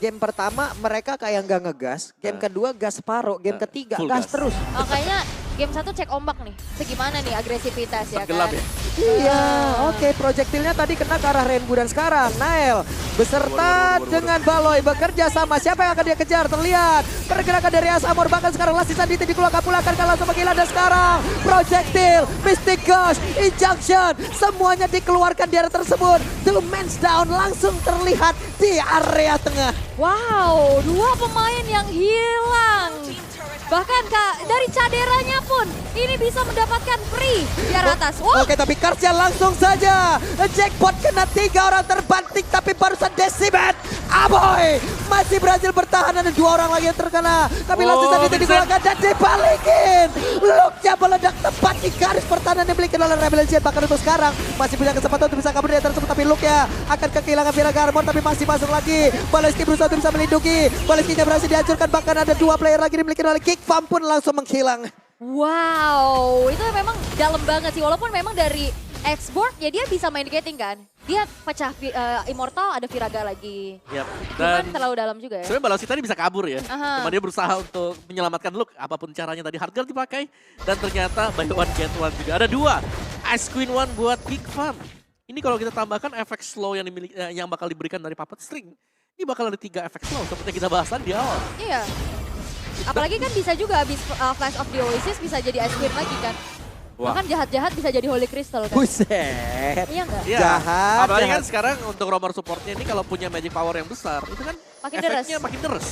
Game pertama mereka kayak nggak ngegas, game kedua gas separuh, game ketiga full gas gas. terus. Oh, kayaknya game 1 cek ombak nih, segimana nih agresivitas ya Tenggelam kan. ya. Iya, oke, projektilnya tadi kena ke arah Rainbow dan sekarang Nail beserta Waduh. dengan Baloy bekerja sama. Siapa yang akan dia kejar? Terlihat pergerakan dari Asamor, bahkan sekarang Last Season Diti dikeluarkan pula akan langsung menggila dan sekarang projektil, Mystic Gush, Injunction, semuanya dikeluarkan di area tersebut. Two Men's Down langsung terlihat di area tengah. Wow, 2 pemain yang hilang. Bahkan Kak, dari caderanya pun ini bisa mendapatkan free di arah atas. Wow. Oke, tapi Karsnya langsung saja. Jackpot kena 3 orang terbanting tapi barusan Decimate. Aboy masih berhasil bertahan, ada 2 orang lagi yang terkena. Tapi Last Season Diti dikeluarkan dan dibalikin. Look-nya meledak tepat di garis pertahanan yang dimiliki oleh Rebellion Zion. Bahkan untuk sekarang masih punya kesempatan untuk bisa kabur dari tersebut. Tapi Look-nya akan kehilangan Vira Garmon tapi masih masuk lagi. Baleski berusaha untuk bisa melindungi. Baleskinya berhasil dihancurkan, bahkan ada 2 player lagi dimiliki oleh Geekfam pun langsung menghilang. Wow, itu memang dalam banget sih. Walaupun memang dari X-Board ya dia bisa main gating kan. Dia pecah Immortal, ada Viraga lagi. Yap. Cuman Dan terlalu dalam juga ya. sebenarnya Balosi tadi bisa kabur ya. Aha. Cuma dia berusaha untuk menyelamatkan Luke. Apapun caranya tadi Hardguard dipakai. Dan ternyata buy one get one juga. Ada 2. Ice Queen One buat Geekfam. Ini kalau kita tambahkan efek slow yang bakal diberikan dari Puppet String. Ini bakal ada 3 efek slow seperti yang kita bahas tadi di awal. Iya. Apalagi kan bisa juga habis Flash of the Oasis bisa jadi Ice Queen lagi kan. Wah. Bahkan jahat-jahat bisa jadi Holy Crystal kan. Buset. Iya enggak? Iya. Jahat, Apalagi jahat. kan sekarang untuk romer supportnya ini kalau punya magic power yang besar, itu kan Makin efeknya deres. makin deres.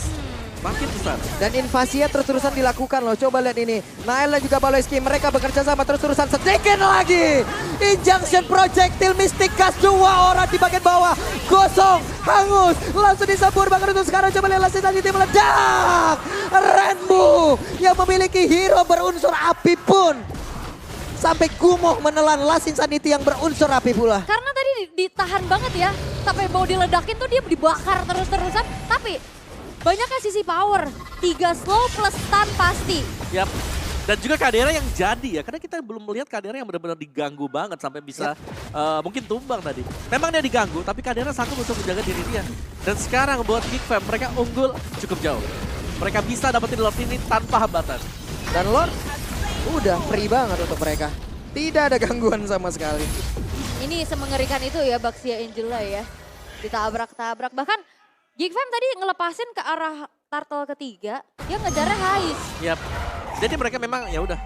Makin besar. Dan invasinya terus-terusan dilakukan loh. Coba lihat ini. Nail dan juga Baloyski mereka bekerja sama terus-terusan. Sedikit lagi. Injunction projectile Mystic Gush. 2 orang di bagian bawah. Gosong. Hangus. Langsung disambur. Bahkan untuk sekarang coba lihat Last Season Diti meledak. Rainbow yang memiliki hero berunsur api pun sampai gumoh menelan Last Insanity yang berunsur api pula. Karena tadi ditahan banget ya. Sampai mau diledakin tuh dia dibakar terus-terusan. Tapi banyaknya sisi power. 3 slow plus stun pasti. Yap. Dan juga Kadera yang jadi ya, karena kita belum melihat Kadera yang benar-benar diganggu banget sampai bisa mungkin tumbang tadi. Memang dia diganggu, tapi Kadera sanggup untuk menjaga diri dia. Dan sekarang buat Geekfam, mereka unggul cukup jauh. Mereka bisa dapetin Lord ini tanpa hambatan. Dan Lord udah free banget untuk mereka. Tidak ada gangguan sama sekali. Ini semengerikan itu ya Baxia Angela ya. Ditabrak-tabrak. Bahkan Geekfam tadi ngelepasin ke arah turtle ketiga. Dia ngejarnya Hais. Yap. Jadi mereka memang ya udah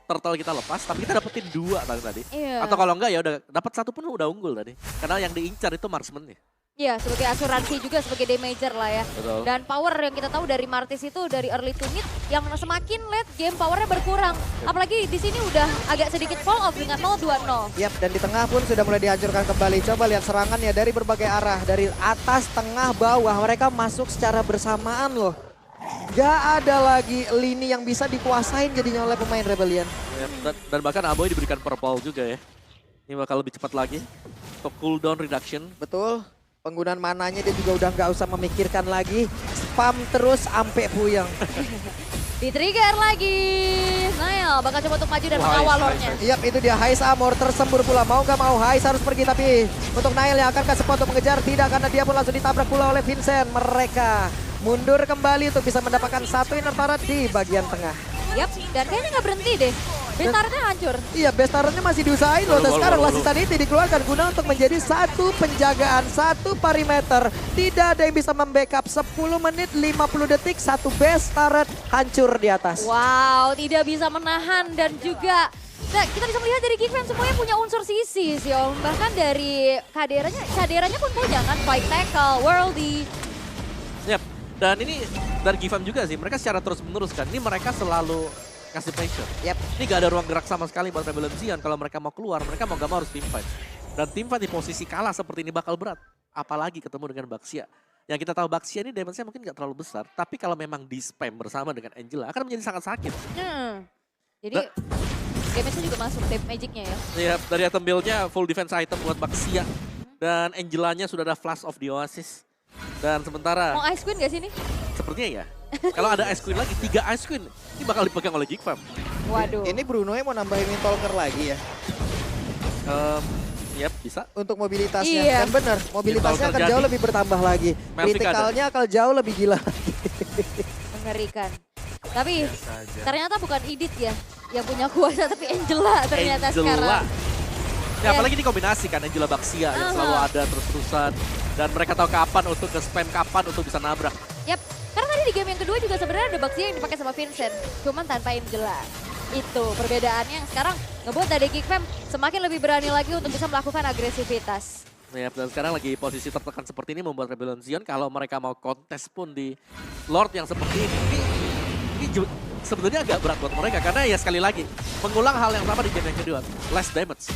turtle kita lepas, tapi kita dapetin 2 tadi. Iya. Atau kalau enggak ya udah dapat 1 pun udah unggul tadi. Karena yang diincar itu marksman-nya. Iya, sebagai asuransi juga, sebagai damager lah ya. Betul. Dan power yang kita tahu dari Martis itu dari early to mid yang semakin late game powernya berkurang. Apalagi di sini udah agak sedikit fall off dengan 0-2-0. Yap, dan di tengah pun sudah mulai dihancurkan kembali. Coba lihat serangannya dari berbagai arah. Dari atas, tengah, bawah. Mereka masuk secara bersamaan loh. Gak ada lagi lini yang bisa dikuasain jadinya oleh pemain Rebellion. Yap. Dan bahkan Aboy diberikan purple juga ya. Ini bakal lebih cepat lagi. Untuk cooldown reduction. Betul. Penggunaan mananya dia juga udah nggak usah memikirkan lagi. Spam terus sampai puyeng. Di-trigger lagi. Nail bakal coba untuk maju dan mengawal lordnya. Yap, itu dia Hai Samor tersembur pula. Mau nggak mau Hais harus pergi, tapi untuk Nail yang akan kasih spot untuk mengejar tidak, karena dia pun langsung ditabrak pula oleh Vincent. Mereka mundur kembali untuk bisa mendapatkan 1 inner turret di bagian tengah. Yap, dan kayaknya nggak berhenti deh. Bestarnya hancur. Iya, best turretnya masih diusahain loh. Dan sekarang Lassi Sanity dikeluarkan guna untuk menjadi satu penjagaan, satu perimeter. Tidak ada yang bisa membackup 10 menit 50 detik, satu best turret hancur di atas. Wow, tidak bisa menahan dan juga kita bisa melihat dari Geekfam semuanya punya unsur sisi sih Om. Bahkan dari kaderanya pun punya kan, fight tackle, worldy. Yap. Dan ini dari Gifam juga sih, mereka secara terus menerus kan. Ini mereka selalu kasih pressure. Yap. Ini gak ada ruang gerak sama sekali buat Rebellion Zion. Kalau mereka mau keluar, mereka mau gak mau harus teamfight. Dan teamfight di posisi kalah seperti ini bakal berat. Apalagi ketemu dengan Baxia. Yang kita tahu Baxia ini damage-nya mungkin gak terlalu besar. Tapi kalau memang di-spam bersama dengan Angela akan menjadi sangat sakit. Jadi damage-nya juga masuk, tape magic-nya ya. Iya, dari item build-nya full defense item buat Baxia. Dan Angelanya sudah ada Flash of the Oasis. Dan sementara... Mau Ice Queen gak sih ini? Sepertinya ya. Kalau ada Ice Queen lagi, 3 Ice Queen. Ini bakal dipegang oleh Geekfam. Waduh. Ini Bruno mau nambahin Windtalker lagi ya? Yap, bisa. Untuk mobilitasnya. Iya. Dan benar, mobilitasnya akan jadi. jauh lebih bertambah lagi. Melvik Kritikalnya akan jauh lebih gila. Mengerikan. Tapi ternyata bukan Idit ya yang punya kuasa, tapi Angela ternyata sekarang. Ya, apalagi ini kombinasi kan Angela Baxia yang selalu ada terus-terusan. Dan mereka tahu kapan untuk nge-spam, kapan untuk bisa nabrak. Yap, karena tadi di game yang kedua juga sebenarnya ada Baxia yang dipakai sama Vincent. Cuman tanpa Angela. Itu perbedaannya yang sekarang ngebuat dari Geekfam semakin lebih berani lagi untuk bisa melakukan agresivitas. Ya, dan sekarang lagi posisi tertekan seperti ini membuat Rebellion Zion kalau mereka mau kontes pun di Lord yang seperti ini sebetulnya agak berat buat mereka karena ya sekali lagi mengulang hal yang sama di game yang kedua, less damage.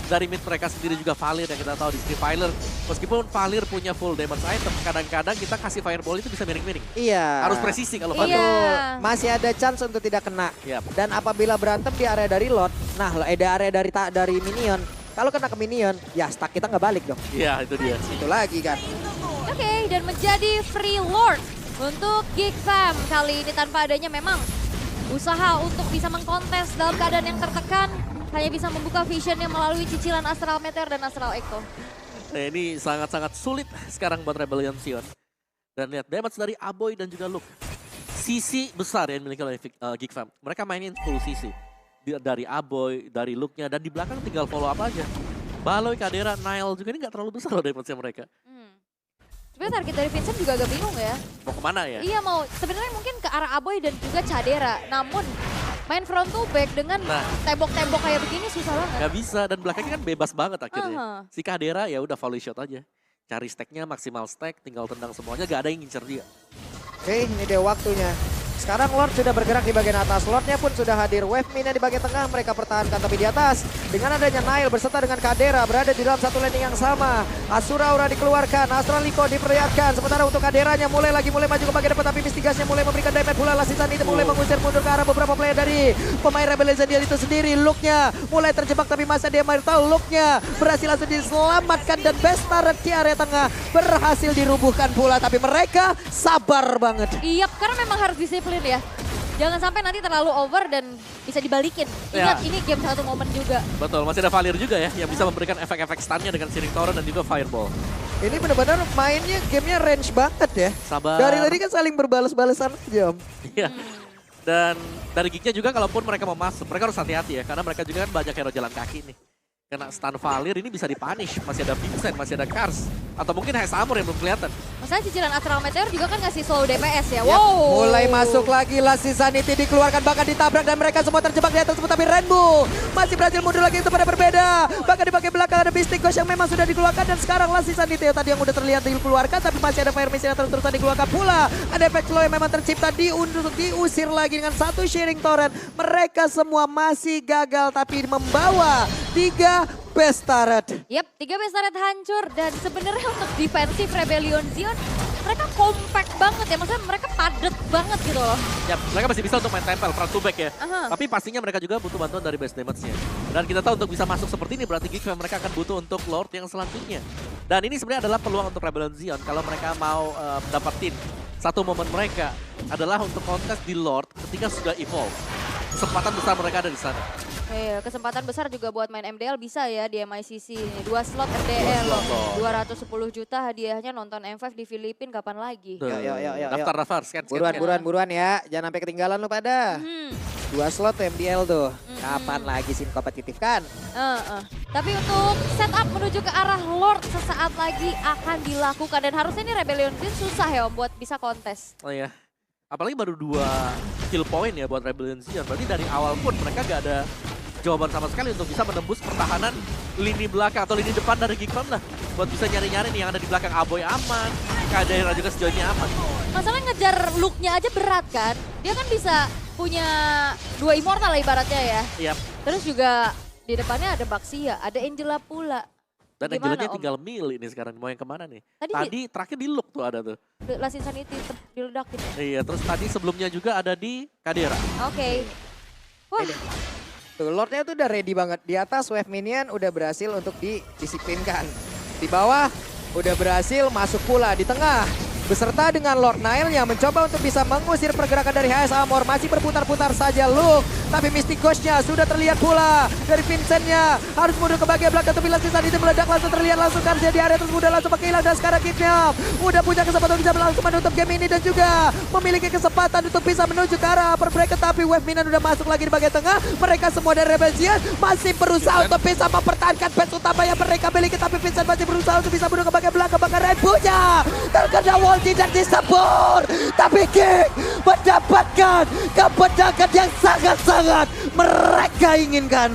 Dari mid mereka sendiri juga Valir yang kita tahu di sini Valir. Meskipun Valir punya full damage item, kadang-kadang kita kasih fireball itu bisa miring-miring. Iya. Harus presisi kalau Valir. Iya. Masih ada chance untuk tidak kena. Yap. Dan apabila berantem di area dari Lord, nah di area dari minion, kalau kena ke minion, ya stack kita nggak balik dong. Iya, itu dia. Itu lagi kan. Oke, dan menjadi free Lord untuk Geekfam. Kali ini tanpa adanya memang usaha untuk bisa mengkontes dalam keadaan yang tertekan. Hanya bisa membuka visionnya melalui cicilan Astral Meteor dan Astral Echo. Nah, ini sangat-sangat sulit sekarang buat Rebellion Zion. Dan lihat damage dari Aboy dan juga Luke. Sisi besar yang dimiliki oleh Geekfam. Mereka mainin full sisi. Dari Aboy, dari Luke-nya, dan di belakang tinggal follow up aja. Baloy, Kadera, Nile juga ini gak terlalu besar loh damage-nya mereka. Sebenarnya target dari Vincent juga agak bingung ya. Mau kemana ya? Iya mau, sebenarnya mungkin ke arah Aboy dan juga Cadera. Namun main front to back dengan tembok-tembok kayak begini susah banget. Gak bisa, dan belakangnya kan bebas banget akhirnya. Si Kadera ya udah volley shot aja. Cari stacknya maksimal stack, tinggal tendang semuanya, gak ada yang ngincer dia. Oke, ini dia waktunya. Sekarang Lord sudah bergerak di bagian atas. Lordnya pun sudah hadir. Wave minion di bagian tengah. Mereka pertahankan tapi di atas. Dengan adanya Nile berserta dengan Kadera berada di dalam satu landing yang sama. Asura Aura dikeluarkan. Astral Liko diperlihatkan. Sementara untuk Kaderanya mulai maju ke bagian depan. Tapi Mistigasinya mulai memberikan damage pula. Lasisan itu mulai mengusir mundur ke arah beberapa player dari pemain Rebellion Zion itu sendiri. Look-nya mulai terjebak tapi masih ada yang tahu. Look-nya berhasil langsung diselamatkan. Dan best turret di area tengah berhasil dirubuhkan pula. Tapi mereka sabar banget. Iya, karena memang harus disiplin ya. Jangan sampai nanti terlalu over dan bisa dibalikin. Ingat ini game satu momen juga. Betul, masih ada Valir juga ya yang bisa memberikan efek-efek stunnya dengan Searing Torrent dan juga Fireball. Ini benar-benar mainnya gamenya range banget ya. Sabar. Dari tadi kan saling berbalas-balasan aja Om. Iya. Dan dari Geeknya juga kalaupun mereka mau masuk, mereka harus hati-hati ya. Karena mereka juga kan banyak hero jalan kaki nih. Kena stun Valir ini bisa dipunish. Masih ada Vincent, masih ada Kars. Atau mungkin Hesamur yang belum kelihatan. Masalah cicilan Astral Meteor juga kan ngasih slow DPS ya. Yap, Wow. mulai masuk lagi Lassi Sanity dikeluarkan bahkan ditabrak dan mereka semua terjebak di atas tapi Rainbow masih berhasil mundur lagi itu pada berbeda. Bahkan di bagian belakang ada Mystic Ghost yang memang sudah dikeluarkan dan sekarang Lassi Sanity tadi yang udah terlihat dikeluarkan tapi masih ada Fire Missile yang terus-terusan dikeluarkan pula. Ada efek slow yang memang tercipta diusir lagi dengan satu Searing Torrent. Mereka semua masih gagal tapi membawa 3 best turret. Yap, 3 best turret hancur dan sebenarnya untuk defensif Rebellion Zion mereka compact banget ya, maksudnya mereka padat banget gitu loh. Ya, mereka masih bisa untuk main tempel front to back ya. Tapi pastinya mereka juga butuh bantuan dari base damage-nya. Dan kita tahu untuk bisa masuk seperti ini berarti Geekfam mereka akan butuh untuk Lord yang selanjutnya. Dan ini sebenarnya adalah peluang untuk Rebellion Zion kalau mereka mau dapetin satu momen mereka adalah untuk kontes di Lord ketika sudah evolve. Kesempatan besar mereka ada di sana. Kesempatan besar juga buat main MDL bisa ya di MICC ini. 2 slot MDL loh. 210 juta hadiahnya nonton M5 di Filipina kapan lagi. Yuk. Daftar, scan. Buruan ya. Jangan sampai ketinggalan lu pada. 2 slot tuh MDL tuh. Kapan lagi sim kompetitif kan? Tapi untuk setup menuju ke arah Lord sesaat lagi akan dilakukan. Dan harusnya ini Rebellion Zin susah ya Om buat bisa kontes. Oh iya. Apalagi baru 2 kill point ya buat Rebellion Zion. Berarti dari awal pun mereka gak ada jawaban sama sekali untuk bisa menembus pertahanan lini belakang atau lini depan dari Geekfam lah. Buat bisa nyari-nyari nih yang ada di belakang Aboy aman, Kadera juga sejauh ini aman. Masalahnya ngejar look-nya aja berat kan. Dia kan bisa punya 2 immortal lah ibaratnya ya. Iya. Terus juga di depannya ada Baxia, ada Angela pula. Dan Gimana, Angelanya Om? tinggal mil ini sekarang. Mau yang kemana nih? Tadi Tadi terakhir di Look tuh ada tuh. Last Insanity diledakin. Iya, terus tadi sebelumnya juga ada di Kadera. Oke. Wah, Tuh Lordnya tuh udah ready banget. Di atas wave minion udah berhasil untuk didisiplinkan. Di bawah udah berhasil masuk pula. Di tengah beserta dengan Lord Nile yang mencoba untuk bisa mengusir pergerakan dari HS Amor. Masih berputar-putar saja Luke. Tapi Mystic Ghost-nya sudah terlihat pula dari Vincent-nya. Harus mundur ke bagian belakang tapi Last Insanity meledak langsung terlihat langsung Karsia di area terus udah langsung pakai hilang. Dan sekarang Kidnap udah punya kesempatan bisa langsung menutup game ini dan juga memiliki kesempatan untuk bisa menuju ke arah upper bracket. Tapi Wave Minion udah masuk lagi di bagian tengah. Mereka semua dari Rebellion masih berusaha untuk bisa mempertahankan base utama yang mereka miliki. Tapi Vincent masih berusaha untuk bisa mundur ke bagian belakang. Bahkan Red punya terkena wall tidak disebut. Tapi King mendapatkan kemenangan yang sangat-sangat mereka inginkan.